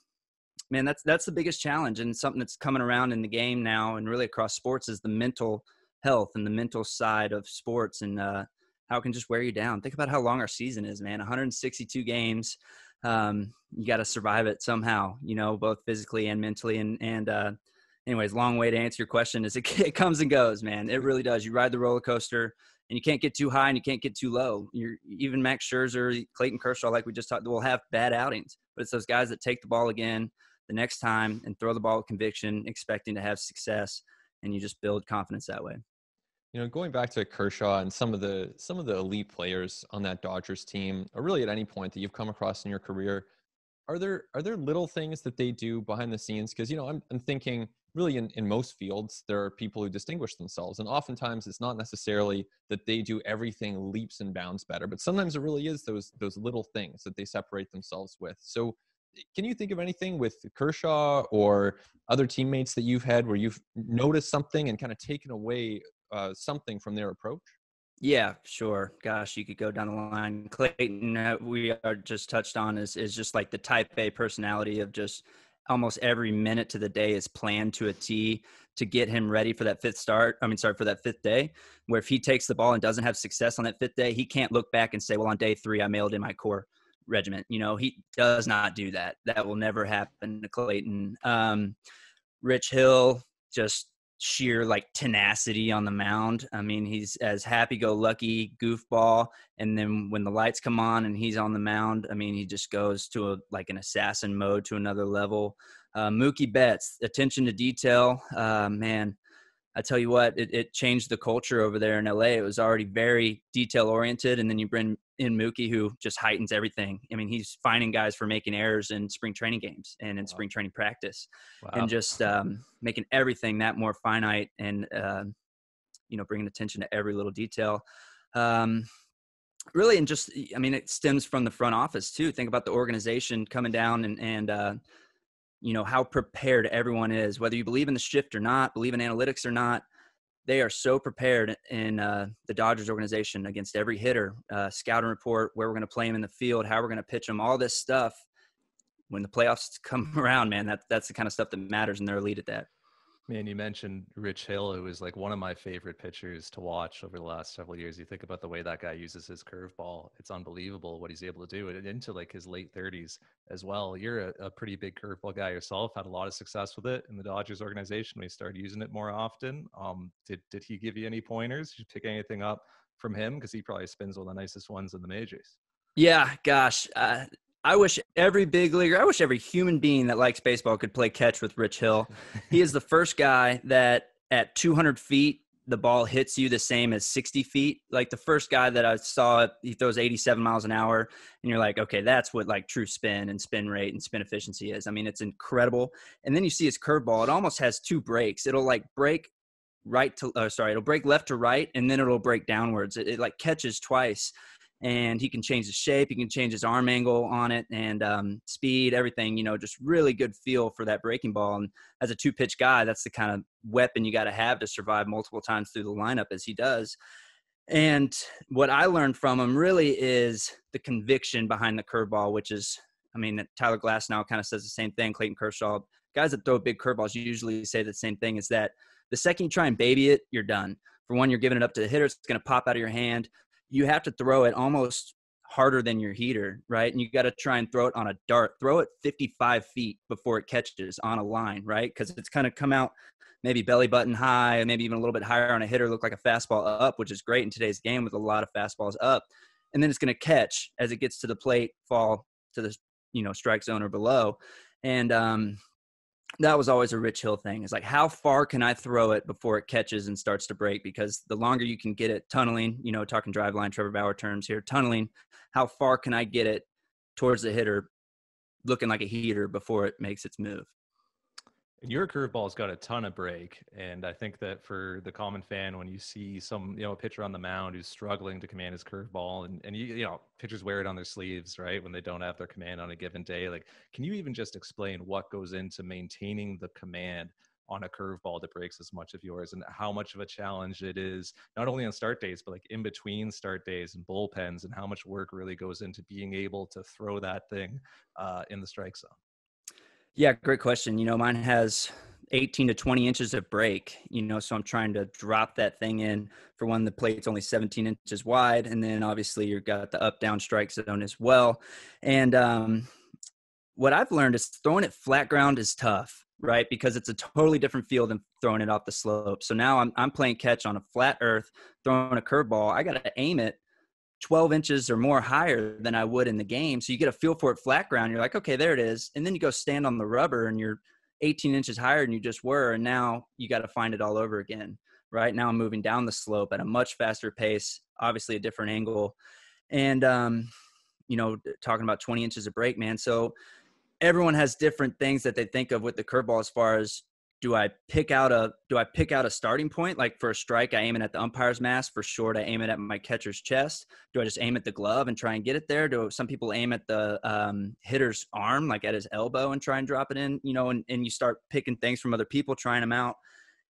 C: man, that's the biggest challenge, and something that's coming around in the game now and really across sports is the mental health and the mental side of sports, and how it can just wear you down. Think about how long our season is, man. 162 games. You got to survive it somehow, you know, both physically and mentally. And anyways, long way to answer your question is it comes and goes, man. It really does. You ride the roller coaster, and you can't get too high and you can't get too low. Even Max Scherzer, Clayton Kershaw, like we just talked, will have bad outings, but it's those guys that take the ball again the next time and throw the ball with conviction, expecting to have success, and you just build confidence that way.
B: You know, going back to Kershaw and some of the elite players on that Dodgers team, or really at any point that you've come across in your career, are there little things that they do behind the scenes? Because, you know, I'm thinking really in most fields, there are people who distinguish themselves. And oftentimes it's not necessarily that they do everything leaps and bounds better, but sometimes it really is those little things that they separate themselves with. So can you think of anything with Kershaw or other teammates that you've had where you've noticed something and kind of taken away something from their approach?
C: Yeah, sure. Gosh, you could go down the line. Clayton, we are just touched on is just like the type A personality of just almost every minute to the day is planned to a T to get him ready for that for that fifth day, where if he takes the ball and doesn't have success on that fifth day, he can't look back and say, well, on day 3, I mailed in my core regiment. You know, he does not do that. That will never happen to Clayton. Rich Hill, just sheer like tenacity on the mound. I mean, he's as happy-go-lucky goofball, and then when the lights come on and he's on the mound, I mean, he just goes to an assassin mode to another level. Mookie Betts, attention to detail. Man, I tell you what, it changed the culture over there in LA. It was already very detail oriented, and then you bring in Mookie, who just heightens everything. I mean, he's finding guys for making errors in spring training games and in spring training practice, and just making everything that more finite, and bringing attention to every little detail. Really, and just, I mean, it stems from the front office too. Think about the organization coming down and how prepared everyone is, whether you believe in the shift or not, believe in analytics or not. They are so prepared in the Dodgers organization against every hitter, scout and report, where we're going to play them in the field, how we're going to pitch them, all this stuff. When the playoffs come around, man, that's the kind of stuff that matters, and they're elite at that.
D: Man, you mentioned Rich Hill, who was like one of my favorite pitchers to watch over the last several years. You think about the way that guy uses his curveball. It's unbelievable what he's able to do, and into like his late 30s as well. You're a pretty big curveball guy yourself, had a lot of success with it in the Dodgers organization when he started using it more often. Did he give you any pointers? Did you pick anything up from him? Because he probably spins one of the nicest ones in the majors.
C: Yeah, gosh. I wish every big leaguer, I wish every human being that likes baseball could play catch with Rich Hill. He is the first guy that at 200 feet, the ball hits you the same as 60 feet. Like the first guy that I saw, he throws 87 miles an hour, and you're like, okay, that's what like true spin and spin rate and spin efficiency is. I mean, it's incredible. And then you see his curveball. It almost has 2 breaks. It'll like break it'll break left to right, and then it'll break downwards. It like catches twice. and he can change the shape. He can change his arm angle on it, and speed, everything, just really good feel for that breaking ball. And as a 2-pitch guy, that's the kind of weapon you got to have to survive multiple times through the lineup as he does. And what I learned from him really is the conviction behind the curveball, which is, Tyler Glass now kind of says the same thing. Clayton Kershaw, guys that throw big curveballs usually say the same thing, is that the second you try and baby it, you're done. For one, you're giving it up to the hitter. It's going to pop out of your hand. You have to throw it almost harder than your heater, right? And you got to try and throw it on a dart. Throw it 55 feet before it catches on a line, right? Because it's kind of come out maybe belly button high, maybe even a little bit higher on a hitter, look like a fastball up, which is great in today's game with a lot of fastballs up. And then it's going to catch as it gets to the plate, fall to the strike zone or below. And that was always a Rich Hill thing. It's like, how far can I throw it before it catches and starts to break? Because the longer you can get it tunneling, talking driveline, Trevor Bauer terms here, tunneling, how far can I get it towards the hitter looking like a heater before it makes its move?
D: Your curveball's got a ton of break, and I think that for the common fan, when you see a pitcher on the mound who's struggling to command his curveball, and pitchers wear it on their sleeves, right, when they don't have their command on a given day. Like, can you even just explain what goes into maintaining the command on a curveball that breaks as much of yours, and how much of a challenge it is, not only on start days, but like in between start days and bullpens, and how much work really goes into being able to throw that thing in the strike zone?
C: Yeah, great question. Mine has 18 to 20 inches of break, so I'm trying to drop that thing in. For one, the plate's only 17 inches wide. And then obviously you've got the up down strike zone as well. And what I've learned is throwing it flat ground is tough, right? Because it's a totally different feel than throwing it off the slope. So now I'm playing catch on a flat earth, throwing a curveball. I got to aim it 12 inches or more higher than I would in the game. So you get a feel for it flat ground. You're like, okay, there it is. And then you go stand on the rubber and you're 18 inches higher than you just were. And now you got to find it all over again. Right now I'm moving down the slope at a much faster pace, obviously a different angle. And, talking about 20 inches of break, man. So everyone has different things that they think of with the curveball as far as, do I pick out a starting point? Like for a strike, I aim it at the umpire's mask. For short, I aim it at my catcher's chest. Do I just aim at the glove and try and get it there? Do some people aim at the hitter's arm, like at his elbow, and try and drop it in, and you start picking things from other people, trying them out.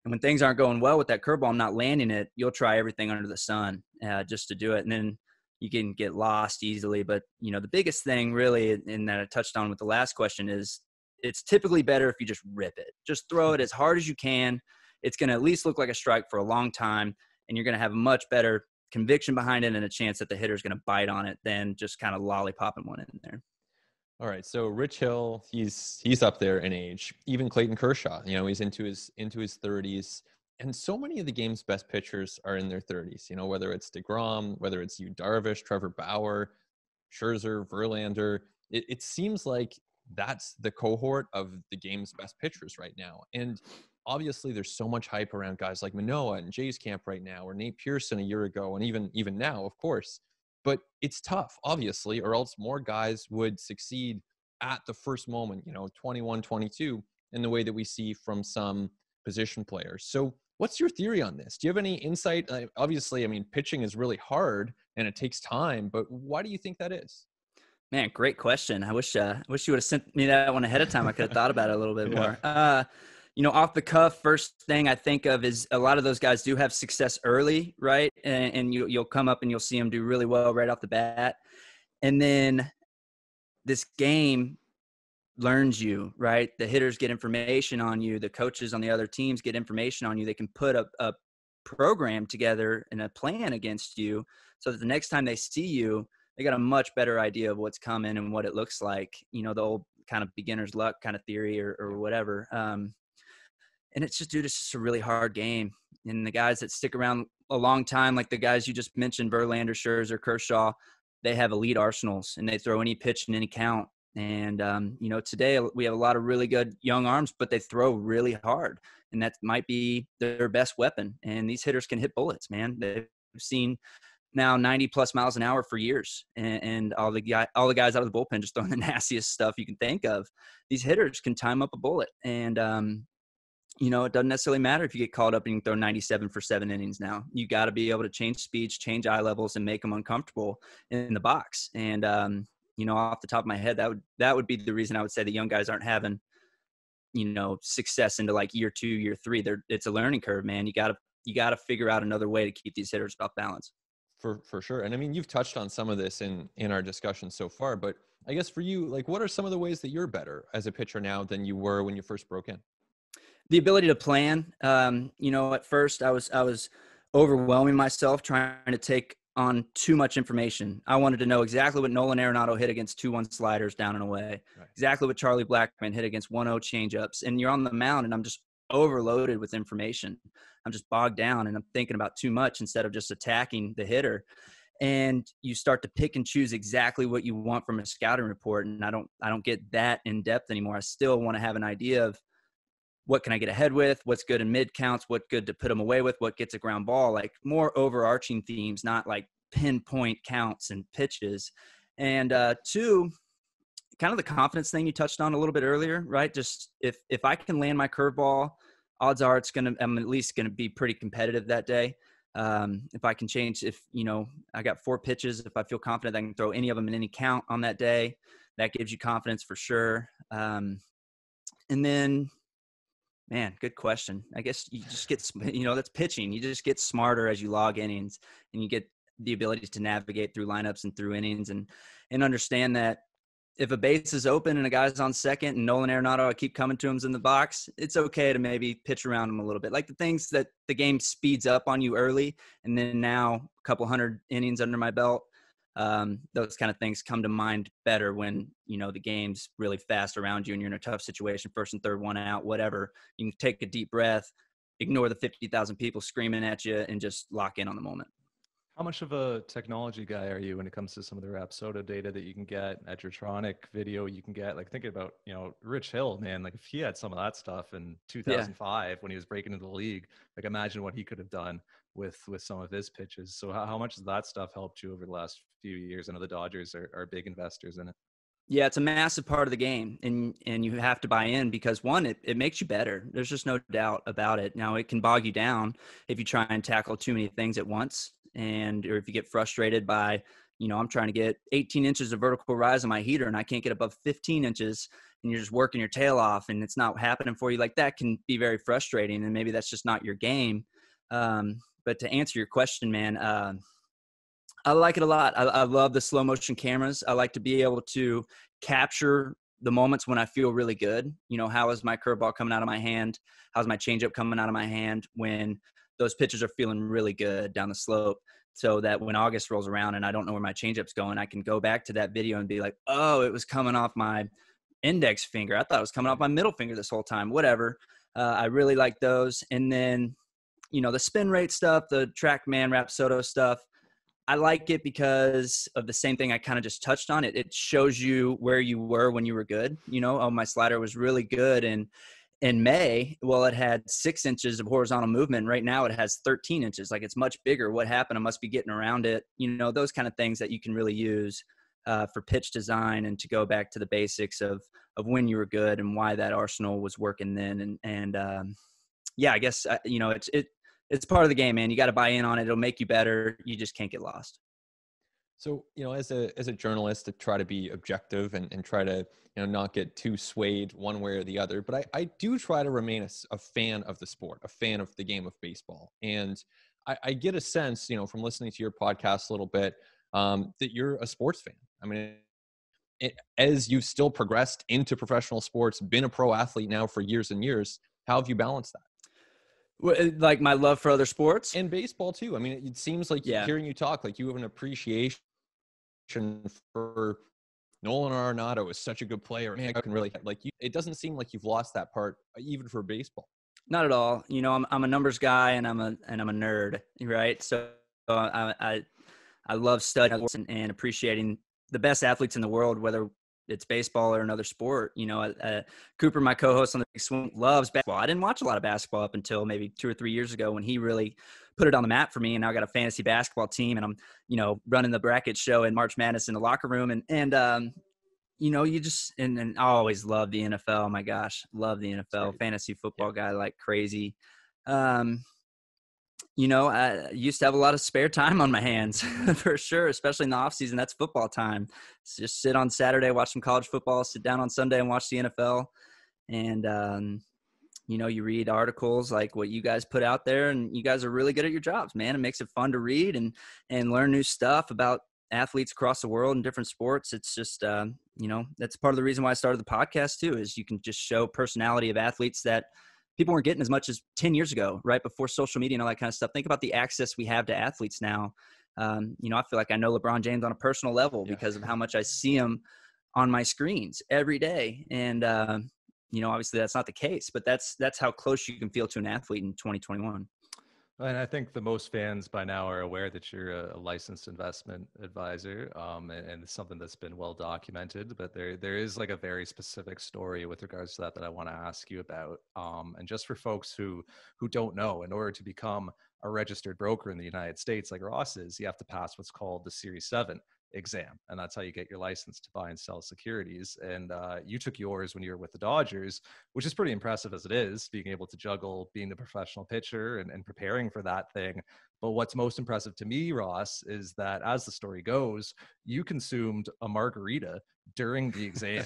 C: And when things aren't going well with that curveball, I'm not landing it, you'll try everything under the sun just to do it. And then you can get lost easily. But, the biggest thing really, and that I touched on with the last question, is it's typically better if you just rip it. Just throw it as hard as you can. It's going to at least look like a strike for a long time, and you're going to have a much better conviction behind it and a chance that the hitter's going to bite on it than just kind of lollipopping one in there.
B: All right, so Rich Hill, he's up there in age. Even Clayton Kershaw, he's into his 30s, and so many of the game's best pitchers are in their 30s. Whether it's DeGrom, whether it's Yu Darvish, Trevor Bauer, Scherzer, Verlander, it seems like that's the cohort of the game's best pitchers right now. And obviously there's so much hype around guys like Manoah and Jay's camp right now, or Nate Pearson a year ago, and even now, of course. But it's tough, obviously, or else more guys would succeed at the first moment, 21, 22, in the way that we see from some position players. So what's your theory on this? Do you have any insight? Obviously, pitching is really hard and it takes time, but why do you think that is?
C: Man, great question. I wish you would have sent me that one ahead of time. I could have thought about it a little bit more. Off the cuff, first thing I think of is a lot of those guys do have success early, right? And you'll come up and you'll see them do really well right off the bat. And then this game learns you, right? The hitters get information on you. The coaches on the other teams get information on you. They can put a program together and a plan against you so that the next time they see you, they got a much better idea of what's coming and what it looks like, the old kind of beginner's luck kind of theory or whatever. And it's just a really hard game. And the guys that stick around a long time, like the guys you just mentioned, Verlander, Scherzer, Kershaw, they have elite arsenals and they throw any pitch in any count. And, today we have a lot of really good young arms, but they throw really hard. And that might be their best weapon. And these hitters can hit bullets, man. They've seen now 90 plus miles an hour for years. And all the guys out of the bullpen just throwing the nastiest stuff you can think of. These hitters can time up a bullet. And it doesn't necessarily matter if you get called up and you throw 97 for 7 innings now. You got to be able to change speeds, change eye levels, and make them uncomfortable in the box. And, off the top of my head, that would be the reason I would say the young guys aren't having, success into like year 2, year 3. It's a learning curve, man. You got to figure out another way to keep these hitters off balance.
B: For sure. And I mean, you've touched on some of this in our discussion so far, but I guess for you, like, what are some of the ways that you're better as a pitcher now than you were when you first broke in?
C: The ability to plan. At first I was overwhelming myself trying to take on too much information. I wanted to know exactly what Nolan Arenado hit against 2-1 sliders down and away, right. Exactly what Charlie Blackmon hit against 1-0 changeups. And you're on the mound and I'm just overloaded with information. I'm just bogged down and I'm thinking about too much instead of just attacking the hitter. And you start to pick and choose exactly what you want from a scouting report. And I don't get that in depth anymore. I still want to have an idea of what can I get ahead with, what's good in mid counts, what's good to put them away with, what gets a ground ball, like more overarching themes, not like pinpoint counts and pitches. And 2, kind of the confidence thing you touched on a little bit earlier, right? Just if I can land my curveball, odds are I'm at least going to be pretty competitive that day. If I can change, I got 4 pitches, if I feel confident I can throw any of them in any count on that day, that gives you confidence for sure. And then, man, good question. I guess you just get, that's pitching. You just get smarter as you log innings and you get the ability to navigate through lineups and through innings and understand that if a base is open and a guy's on second and Nolan Arenado, I keep coming to him in the box, it's okay to maybe pitch around him a little bit. Like the things that the game speeds up on you early. And then now a couple hundred innings under my belt, those kind of things come to mind better when, the game's really fast around you and you're in a tough situation, first and third, 1 out, whatever. You can take a deep breath, ignore the 50,000 people screaming at you and just lock in on the moment.
D: How much of a technology guy are you when it comes to some of the Rapsodo data that you can get, Edgertronic video you can get? Like thinking about, Rich Hill, man, like if he had some of that stuff in 2005 when he was breaking into the league, like imagine what he could have done with some of his pitches. So how much has that stuff helped you over the last few years? I know the Dodgers are big investors in it.
C: Yeah, it's a massive part of the game, and you have to buy in because, one, it makes you better. There's just no doubt about it. Now, it can bog you down if you try and tackle too many things at once, or if you get frustrated by, I'm trying to get 18 inches of vertical rise on my heater and I can't get above 15 inches and you're just working your tail off and it's not happening for you. Like that can be very frustrating, and maybe that's just not your game. But to answer your question, man, I like it a lot. I love the slow motion cameras. I like to be able to capture the moments when I feel really good. How is my curveball coming out of my hand? How's my changeup coming out of my hand when those pitches are feeling really good down the slope, so that when August rolls around and I don't know where my changeup's going, I can go back to that video and be like, oh, it was coming off my index finger. I thought it was coming off my middle finger this whole time, whatever. I really like those. And then, the spin rate stuff, the TrackMan Rapsodo stuff, I like it because of the same thing I kind of just touched on. It shows you where you were when you were good. Oh, my slider was really good in May. Well, it had 6 inches of horizontal movement. Right now it has 13 inches. Like it's much bigger. What happened? I must be getting around it. Those kind of things that you can really use for pitch design and to go back to the basics of when you were good and why that arsenal was working then. Yeah, I guess, it's part of the game, man. You got to buy in on it. It'll make you better. You just can't get lost.
B: So, as a journalist, to try to be objective and try to, not get too swayed one way or the other, but I do try to remain a fan of the sport, a fan of the game of baseball. And I get a sense, from listening to your podcast a little bit, that you're a sports fan. I mean, as you've still progressed into professional sports, been a pro athlete now for years and years, how have you balanced that?
C: Like my love for other sports
B: and baseball too. I mean, it seems like hearing you talk, like you have an appreciation for Nolan Arenado is such a good player. Man, I can really it doesn't seem like you've lost that part even for baseball.
C: Not at all. I'm a numbers guy and I'm a nerd, right? So I love studying and appreciating the best athletes in the world, whether it's baseball or another sport. Cooper, my co-host on the Big Swing, loves basketball. I didn't watch a lot of basketball up until maybe 2 or 3 years ago when he really put it on the map for me. And now I got a fantasy basketball team and I'm, running the bracket show in March Madness in the locker room. And you just, and I always love the NFL. My gosh, love the NFL.
B: Great.
C: Fantasy football guy like crazy. I used to have a lot of spare time on my hands for sure, especially in the off season. That's football time. So just sit on Saturday, watch some college football, sit down on Sunday and watch the NFL. And, you read articles like what you guys put out there, and you guys are really good at your jobs, man. It makes it fun to read and learn new stuff about athletes across the world in different sports. It's just, that's part of the reason why I started the podcast too, is you can just show personality of athletes that people weren't getting as much as 10 years ago, right before social media and all that kind of stuff. Think about the access we have to athletes now. I feel like I know LeBron James on a personal level because of how much I see him on my screens every day. And, obviously that's not the case, but that's how close you can feel to an athlete in 2021.
D: And I think the most fans by now are aware that you're a licensed investment advisor, and it's something that's been well documented. But there is like a very specific story with regards to that I want to ask you about. And just for folks who don't know, in order to become a registered broker in the United States, like Ross is, you have to pass what's called the Series 7 exam, and that's how you get your license to buy and sell securities. And you took yours when you were with the Dodgers, which is pretty impressive as it is, being able to juggle being the professional pitcher and preparing for that thing. But what's most impressive to me, Ross, is that as the story goes, you consumed a margarita during the exam.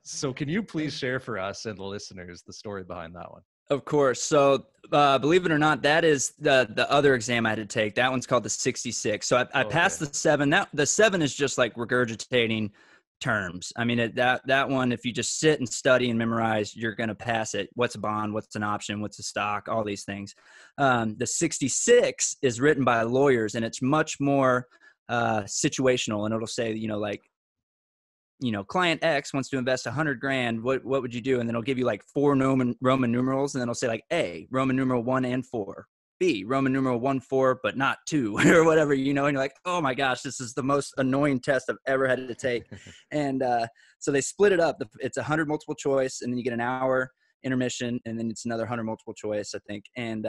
D: So can you please share for us and the listeners the story behind that one?
C: Of course. So believe it or not, that is the other exam I had to take. That one's called the 66. So I passed the 7. The 7 is just like regurgitating terms. I mean, that one, if you just sit and study and memorize, you're going to pass it. What's a bond? What's an option? What's a stock? All these things. The 66 is written by lawyers, and it's much more situational. And it'll say, client X wants to invest $100,000. What would you do? And then it'll give you like 4 Roman numerals. And then it'll say like A, Roman numeral 1 and 4, B, Roman numeral 1, 4, but not 2 or whatever, and you're like, oh my gosh, this is the most annoying test I've ever had to take. And so they split it up. It's 100 multiple choice, and then you get an hour intermission, and then it's another 100 multiple choice, I think. And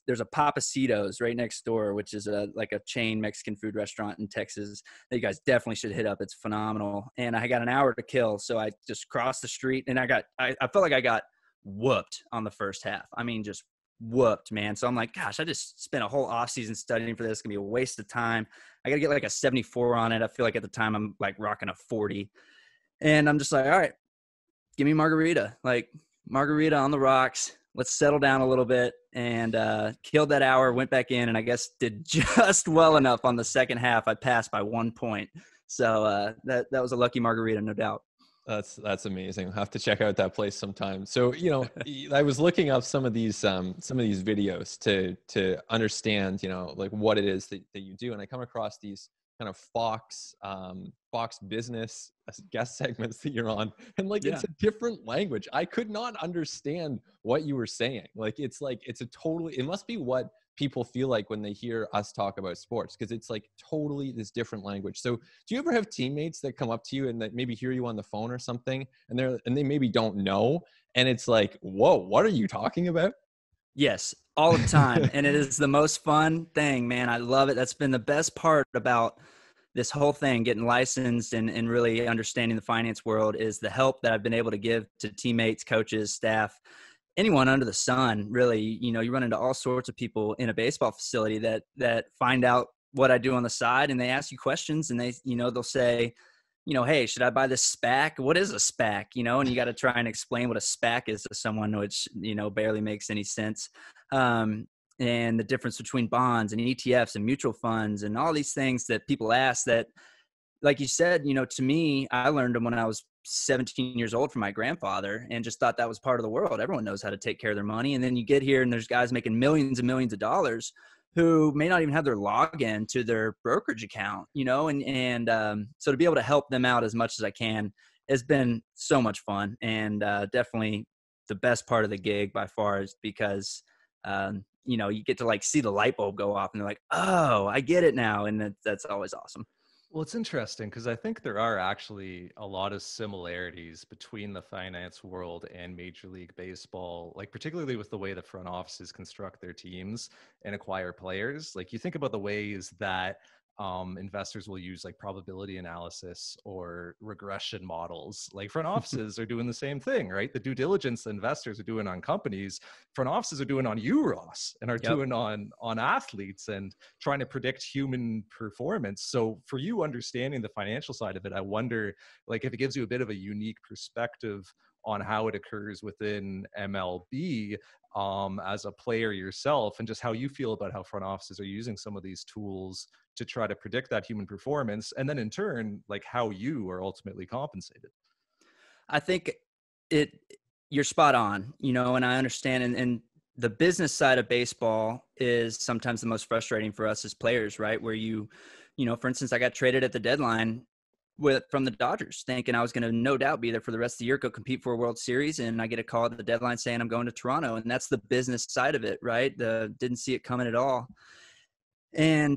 C: there's a Papacitos right next door, which is like a chain Mexican food restaurant in Texas that you guys definitely should hit up. It's phenomenal. And I got an hour to kill. So I just crossed the street, and I felt like I got whooped on the first half. I mean, just whooped, man. So I'm like, gosh, I just spent a whole off season studying for this. It's gonna be a waste of time. I got to get like a 74 on it. I feel like at the time I'm like rocking a 40, and I'm just like, all right, give me margarita, like margarita on the rocks. Let's settle down a little bit. And killed that hour, went back in, and I guess did just well enough on the second half. I passed by 1 point. So that was a lucky margarita, no doubt.
B: That's amazing. I'll have to check out that place sometime. So, I was looking up some of these videos to understand, like what it is that you do. And I come across these kind of Fox business guest segments that you're on, and it's a different language. I could not understand what you were saying. It must be what people feel like when they hear us talk about sports, because it's like totally this different language. So do you ever have teammates that come up to you and that maybe hear you on the phone or something, and they maybe don't know, and it's like, whoa, what are you talking about?
C: Yes, all the time. And it is the most fun thing, man. I love it. That's been the best part about this whole thing, getting licensed and really understanding the finance world, is the help that I've been able to give to teammates, coaches, staff, anyone under the sun. Really, you run into all sorts of people in a baseball facility that find out what I do on the side, and they ask you questions, and they'll say, hey, should I buy this SPAC? What is a SPAC? And you got to try and explain what a SPAC is to someone, which, barely makes any sense. And the difference between bonds and ETFs and mutual funds and all these things that people ask that, like you said, to me, I learned them when I was 17 years old from my grandfather, and just thought that was part of the world. Everyone knows how to take care of their money. And then you get here and there's guys making millions and millions of dollars who may not even have their login to their brokerage account, so to be able to help them out as much as I can has been so much fun, and definitely the best part of the gig by far, is because, you get to see the light bulb go off, and they're like, oh, I get it now. And that's always awesome.
D: Well, it's interesting because I think there are actually a lot of similarities between the finance world and Major League Baseball, like particularly with the way the front offices construct their teams and acquire players. Like you think about the ways that investors will use like probability analysis or regression models. Like front offices are doing the same thing, right? The due diligence investors are doing on companies, front offices are doing on you, Ross, and are doing on athletes and trying to predict human performance. So for you understanding the financial side of it, I wonder like if it gives you a bit of a unique perspective on how it occurs within MLB as a player yourself, and just how you feel about how front offices are using some of these tools to try to predict that human performance, and then in turn, like how you are ultimately compensated.
C: I think you're spot on, and I understand. And the business side of baseball is sometimes the most frustrating for us as players, right? Where for instance, I got traded at the deadline from the Dodgers, thinking I was going to no doubt be there for the rest of the year, go compete for a World Series. And I get a call at the deadline saying I'm going to Toronto. And that's the business side of it, right? Didn't see it coming at all. And,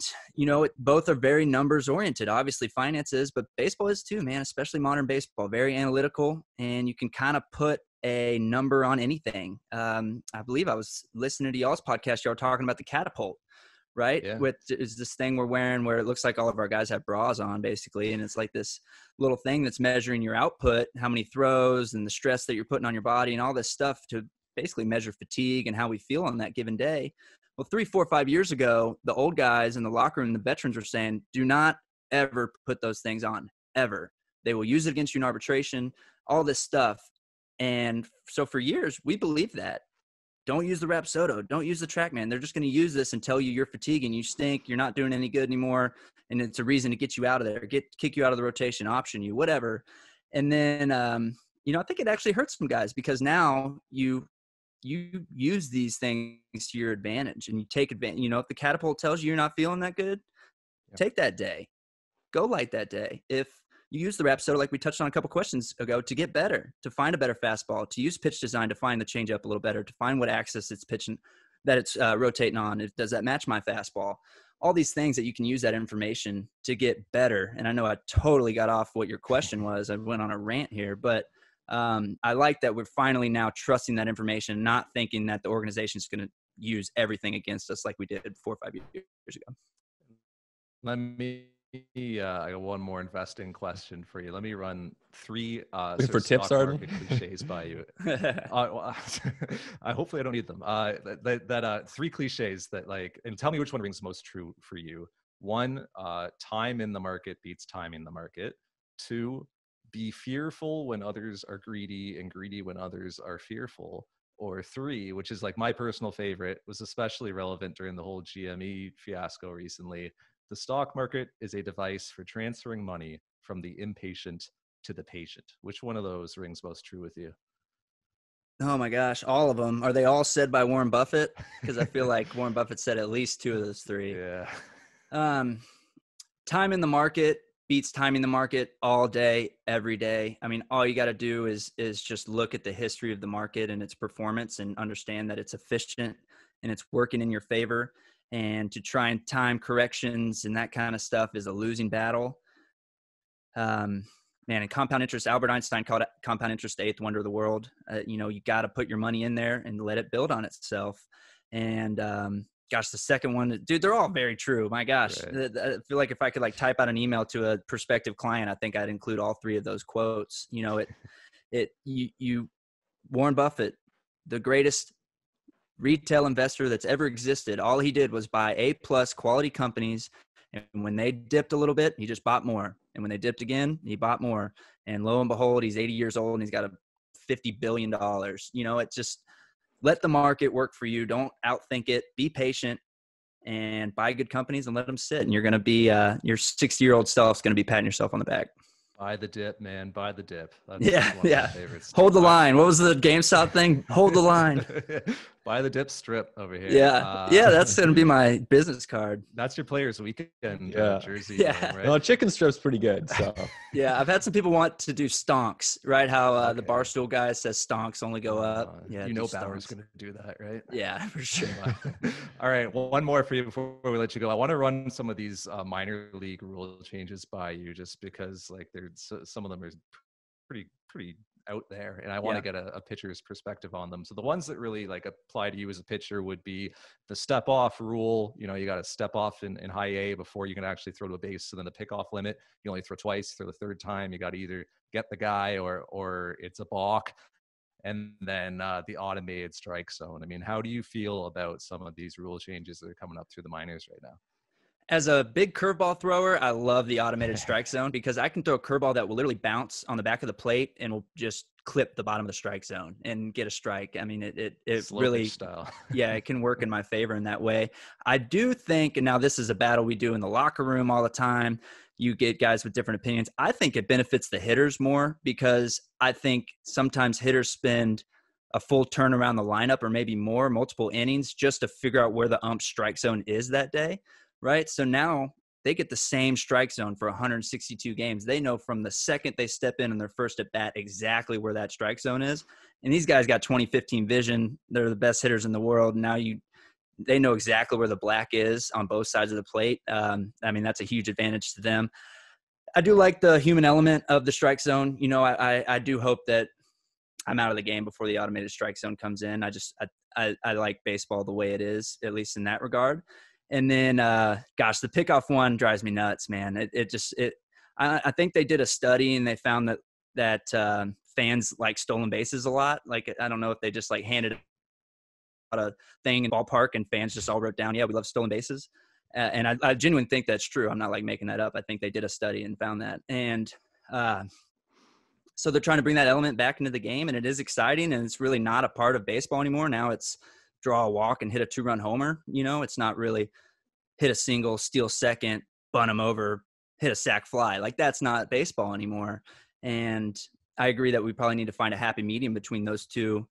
C: both are very numbers oriented. Obviously finance is, but baseball is too, man, especially modern baseball, very analytical. And you can kind of put a number on anything. I believe I was listening to y'all's podcast. Y'all were talking about the catapult, right?
D: Yeah.
C: Is this thing we're wearing where it looks like all of our guys have bras on basically. And it's like this little thing that's measuring your output, how many throws and the stress that you're putting on your body and all this stuff to basically measure fatigue and how we feel on that given day. Well, 3, 4, 5 years ago, the old guys in the locker room, the veterans were saying, do not ever put those things on, ever. They will use it against you in arbitration, all this stuff. And so for years, we believed that. Don't use the Rapsodo. Don't use the TrackMan. They're just going to use this and tell you you're fatiguing, you stink, you're not doing any good anymore, and it's a reason to get you out of there, kick you out of the rotation, option you, whatever. And then, I think it actually hurts some guys because now you use these things to your advantage and you take advantage. If the catapult tells you you're not feeling that good, take that day, go light that day. If you use the Rapsodo, like we touched on a couple questions ago, to get better, to find a better fastball, to use pitch design, to find the changeup a little better, to find what axis it's pitching, that it's rotating on. Does that match my fastball? All these things that you can use that information to get better. And I know I totally got off what your question was. I went on a rant here, but I like that we're finally now trusting that information, not thinking that the organization is going to use everything against us like we did 4 or 5 years ago.
D: Let me, I got one more investing question for you. Let me run 3
B: for tips, Arden?
D: cliches by you. Hopefully I don't need them. 3 cliches that and tell me which one rings most true for you. 1, time in the market beats timing the market. 2, be fearful when others are greedy and greedy when others are fearful. Or 3, which is like my personal favorite, was especially relevant during the whole GME fiasco recently. The stock market is a device for transferring money from the impatient to the patient. Which one of those rings most true with you?
C: Oh my gosh, all of them. Are they all said by Warren Buffett? Because I feel like Warren Buffett said at least 2 of those 3.
D: Yeah.
C: Time in the market beats timing the market all day, every day. I mean, all you got to do is just look at the history of the market and its performance and understand that it's efficient and it's working in your favor. And to try and time corrections and that kind of stuff is a losing battle. And compound interest, Albert Einstein called it compound interest the 8th wonder of the world. You got to put your money in there and let it build on itself. And, gosh, the second one, dude, they're all very true. My gosh, right. I feel like if I could type out an email to a prospective client, I think I'd include all 3 of those quotes. Warren Buffett, the greatest retail investor that's ever existed. All he did was buy A+ quality companies. And when they dipped a little bit, he just bought more. And when they dipped again, he bought more. And lo and behold, he's 80 years old and he's got $50 billion. It's just, let the market work for you. Don't outthink it. Be patient and buy good companies and let them sit. And you're going to be, your 60-year-old self's going to be patting yourself on the back.
D: Buy the dip, man. Buy the dip. That's
C: one
D: of my favorites.
C: Hold the line. What was the GameStop thing? Hold the line.
D: Buy the dip strip over here.
C: Yeah. That's going to be my business card.
D: That's your Players Weekend jersey.
C: Yeah.
D: Right?
B: No, chicken strip's pretty good. So
C: yeah. I've had some people want to do stonks, right? How the Barstool guy says stonks only go up. Yeah.
D: Bauer's going to do that, right?
C: Yeah, for sure.
D: All right. Well, one more for you before we let you go. I want to run some of these minor league rule changes by you just because there's some of them are pretty out there, and I want to get a pitcher's perspective on them. So the ones that really like apply to you as a pitcher would be the step off rule. You know, you got to step off in high A before you can actually throw to a base. So then the pickoff limit, you only throw twice. Throw the third time, you got to either get the guy or it's a balk. And then the automated strike zone. I mean, how do you feel about some of these rule changes that are coming up through the minors right now?
C: As a big curveball thrower, I love the automated strike zone because I can throw a curveball that will literally bounce on the back of the plate and will just clip the bottom of the strike zone and get a strike. I mean, it really,
D: style.
C: Yeah, it can work in my favor in that way. I do think, and now this is a battle we do in the locker room all the time. You get guys with different opinions. I think it benefits the hitters more because I think sometimes hitters spend a full turn around the lineup or maybe more, multiple innings, just to figure out where the ump strike zone is that day, right? So now they get the same strike zone for 162 games. They know from the second they step in on their first at bat exactly where that strike zone is. And these guys got 20/15 vision. They're the best hitters in the world. Now they know exactly where the black is on both sides of the plate. I mean, that's a huge advantage to them. I do like the human element of the strike zone. You know, I do hope that I'm out of the game before the automated strike zone comes in. I like baseball the way it is, at least in that regard. And then, gosh, the pickoff one drives me nuts, man. I think they did a study and they found that fans like stolen bases a lot. Like, I don't know if they just like handed out a thing in ballpark and fans just all wrote down, yeah, we love stolen bases. And I genuinely think that's true. I'm not like making that up. I think they did a study and found that. And so they're trying to bring that element back into the game, and it is exciting, and it's really not a part of baseball anymore. Now it's draw a walk and hit a 2-run homer. You know, it's not really hit a single, steal second, bunt them over, hit a sac fly. Like, that's not baseball anymore. And I agree that we probably need to find a happy medium between those two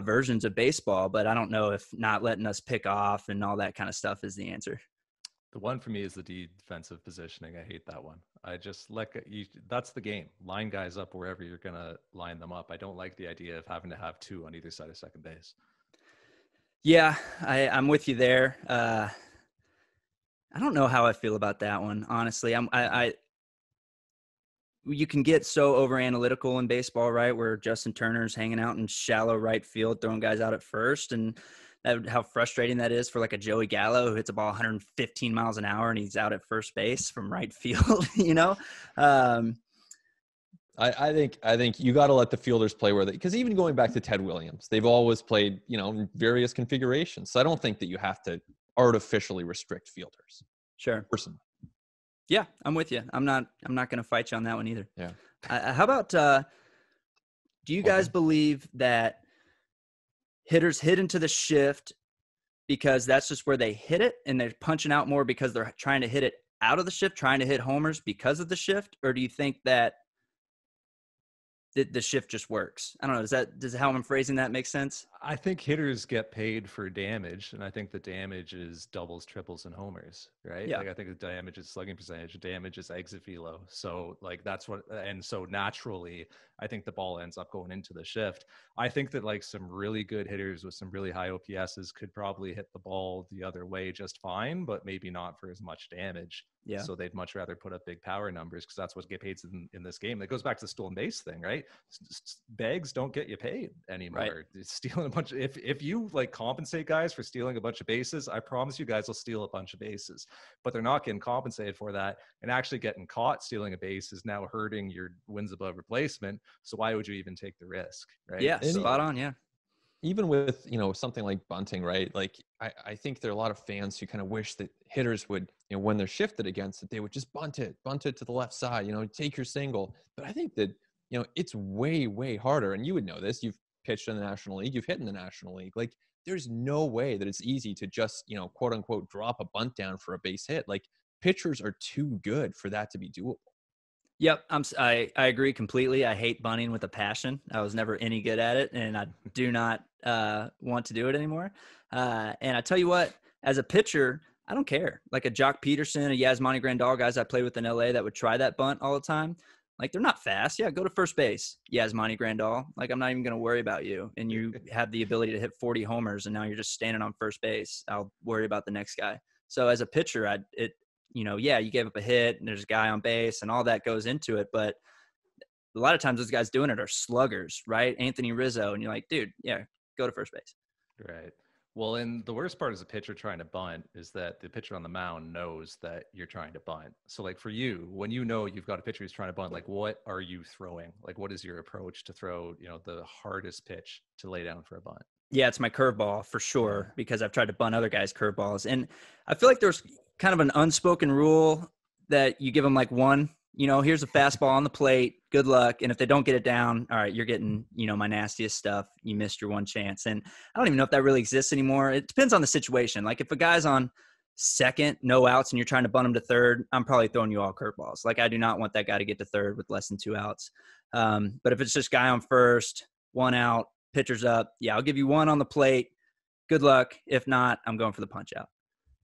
C: versions of baseball, but I don't know if not letting us pick off and all that kind of stuff is the answer.
D: The one for me is the defensive positioning. I hate that one. I just that's the game. Line guys up wherever you're going to line them up. I don't like the idea of having to have two on either side of second base.
C: Yeah, I'm with you there. I don't know how I feel about that one, honestly. You can get so over analytical in baseball, right? Where Justin Turner's hanging out in shallow right field, throwing guys out at first, and how frustrating that is for like a Joey Gallo who hits a ball 115 miles an hour and he's out at first base from right field, you know?
B: I think you got to let the fielders play because even going back to Ted Williams, they've always played, in various configurations. So I don't think that you have to artificially restrict fielders.
C: Sure.
B: Personally.
C: Yeah, I'm with you. I'm not going to fight you on that one either.
B: Yeah.
C: How about, do you guys believe that hitters hit into the shift because that's just where they hit it and they're punching out more because they're trying to hit it out of the shift, trying to hit homers because of the shift? Or do you think that the shift just works? I don't know. Does how I'm phrasing that make sense?
D: I think hitters get paid for damage, and I think the damage is doubles, triples, and homers, right?
C: Yeah.
D: Like, I think the damage is slugging percentage, damage is exit velo. So like that's what, and so naturally, I think the ball ends up going into the shift. I think that like some really good hitters with some really high OPSs could probably hit the ball the other way just fine, but maybe not for as much damage.
C: Yeah.
D: So they'd much rather put up big power numbers because that's what get paid in this game. That goes back to the stolen base thing, right? Bags don't get you paid anymore.
C: Right.
D: Stealing a bunch of, if you like compensate guys for stealing a bunch of bases, I promise you guys will steal a bunch of bases, but they're not getting compensated for that. And actually getting caught stealing a base is now hurting your wins above replacement. So why would you even take the risk, right?
C: Yeah,
D: so,
C: spot on. Yeah.
B: Even with, something like bunting, right? Like, I think there are a lot of fans who kind of wish that hitters would, when they're shifted against it, they would just bunt it to the left side, take your single. But I think that, it's way, way harder. And you would know this. You've pitched in the National League. You've hit in the National League. Like, there's no way that it's easy to just, quote unquote, drop a bunt down for a base hit. Like, pitchers are too good for that to be doable.
C: Yep, I agree completely. I hate bunting with a passion. I was never any good at it, and I do not want to do it anymore. And I tell you what, as a pitcher, I don't care. Like a Jock Peterson, a Yasmani Grandal, guys I played with in LA that would try that bunt all the time. Like, they're not fast. Yeah, go to first base, Yasmani Grandal. Like, I'm not even going to worry about you. And you have the ability to hit 40 homers, and now you're just standing on first base. I'll worry about the next guy. So as a pitcher, you gave up a hit and there's a guy on base and all that goes into it. But a lot of times those guys doing it are sluggers, right? Anthony Rizzo. And you're like, dude, yeah, go to first base.
D: Right. Well, and the worst part as a pitcher trying to bunt is that the pitcher on the mound knows that you're trying to bunt. So like for you, when you know you've got a pitcher who's trying to bunt, like what are you throwing? Like what is your approach to throw, the hardest pitch to lay down for a bunt?
C: Yeah, it's my curveball for sure, because I've tried to bunt other guys' curveballs. And I feel like there's kind of an unspoken rule that you give them like one, here's a fastball on the plate, good luck. And if they don't get it down, all right, you're getting, my nastiest stuff. You missed your one chance. And I don't even know if that really exists anymore. It depends on the situation. Like if a guy's on second, no outs, and you're trying to bunt him to third, I'm probably throwing you all curveballs. Like I do not want that guy to get to third with less than 2 outs. But if it's just guy on first, 1 out, pitcher's up, yeah, I'll give you one on the plate. Good luck. If not, I'm going for the punch out.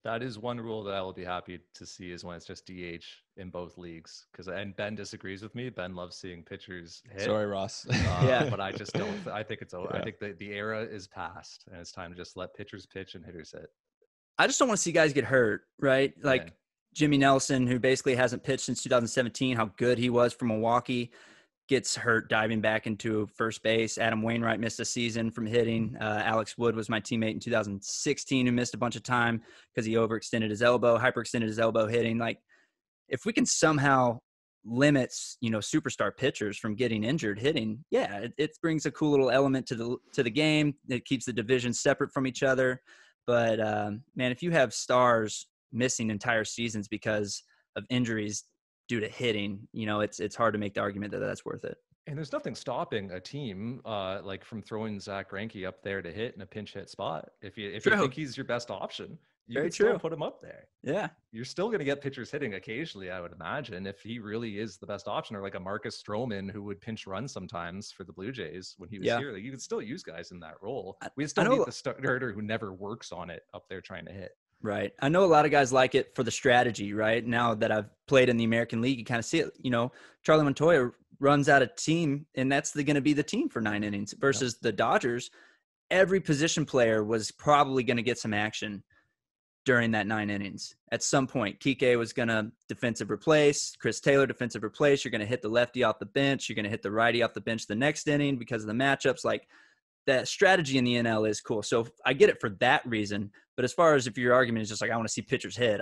D: That is one rule that I will be happy to see is when it's just DH in both leagues. And Ben disagrees with me. Ben loves seeing pitchers hit.
B: Sorry, Ross.
C: Yeah.
D: But I just don't. I think it's over.
B: Yeah.
D: I think the era is past, and it's time to just let pitchers pitch and hitters hit.
C: I just don't want to see guys get hurt, right? Like
D: Yeah.
C: Jimmy Nelson, who basically hasn't pitched since 2017, how good he was for Milwaukee, gets hurt diving back into first base. Adam Wainwright missed a season from hitting. Alex Wood was my teammate in 2016 who missed a bunch of time because he hyperextended his elbow hitting. Like if we can somehow limit, superstar pitchers from getting injured hitting, yeah, it brings a cool little element to the game. It keeps the divisions separate from each other. But man, if you have stars missing entire seasons because of injuries due to hitting, it's hard to make the argument that that's worth it.
D: And there's nothing stopping a team like from throwing Zach Greinke up there to hit in a pinch hit spot. If you think he's your best option, you can still put him up there.
C: Yeah.
D: You're still going to get pitchers hitting occasionally, I would imagine, if he really is the best option, or like a Marcus Stroman who would pinch run sometimes for the Blue Jays when he was here. Like you could still use guys in that role. We still need the starter who never works on it up there trying to hit. Right.
C: I know a lot of guys like it for the strategy, right? Now that I've played in the American League, you kind of see it, Charlie Montoya runs out a team, and that's going to be the team for 9 innings versus the Dodgers. Every position player was probably going to get some action during that 9 innings. At some point, Kike was going to defensive replace, Chris Taylor defensive replace. You're going to hit the lefty off the bench. You're going to hit the righty off the bench the next inning because of the matchups. Like that strategy in the NL is cool. So I get it for that reason. But as far as if your argument is just like, I want to see pitchers hit,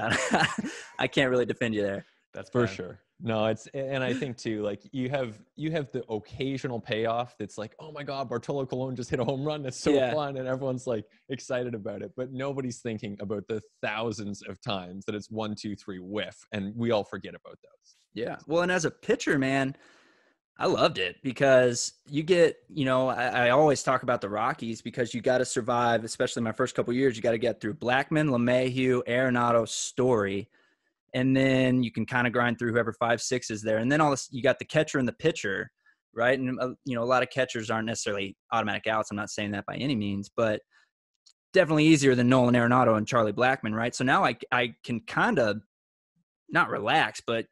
C: I can't really defend you there.
B: That's for sure. No, and I think too, like you have the occasional payoff that's like, oh my God, Bartolo Colon just hit a home run. That's so fun. And everyone's like excited about it, but nobody's thinking about the thousands of times that it's 1, 2, 3 whiff. And we all forget about those.
C: Yeah. Well, and as a pitcher, man, I loved it because you get, I always talk about the Rockies because you got to survive, especially my first couple of years. You got to get through Blackmon, LeMahieu, Arenado, Story. And then you can kind of grind through whoever 5, 6 is there. And then all this, you got the catcher and the pitcher, right? And, a lot of catchers aren't necessarily automatic outs. I'm not saying that by any means, but definitely easier than Nolan Arenado and Charlie Blackmon, right? So now I can kind of not relax, but,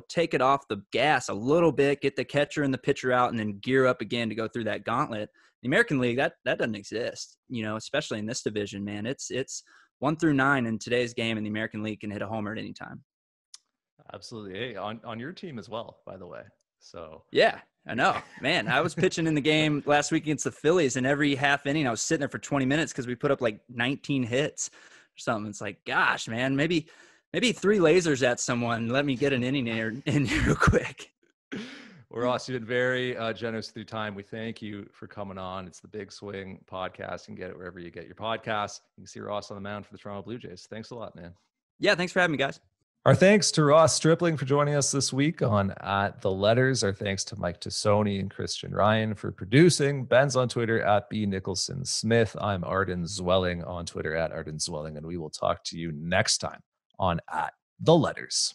C: take it off the gas a little bit, get the catcher and the pitcher out, and then gear up again to go through that gauntlet. The American League, that doesn't exist, especially in this division, man. It's 1 through 9 in today's game, and the American League can hit a homer at any time.
D: Absolutely. Hey, on your team as well, by the way. So
C: yeah, I know, man. I was pitching in the game last week against the Phillies, and every half inning I was sitting there for 20 minutes because we put up like 19 hits or something. It's like, gosh, man, maybe 3 lasers at someone. Let me get an inning in real quick.
D: Well, Ross, you've been very generous with your time. We thank you for coming on. It's the Big Swing podcast. You can get it wherever you get your podcasts. You can see Ross on the mound for the Toronto Blue Jays. Thanks a lot, man.
C: Yeah, thanks for having me, guys.
A: Our thanks to Ross Stripling for joining us this week on At The Letters. Our thanks to Mike Tassoni and Christian Ryan for producing. Ben's on Twitter at B. Nicholson Smith. I'm Arden Zwelling on Twitter at Arden Zwelling, and we will talk to you next time on At The Letters.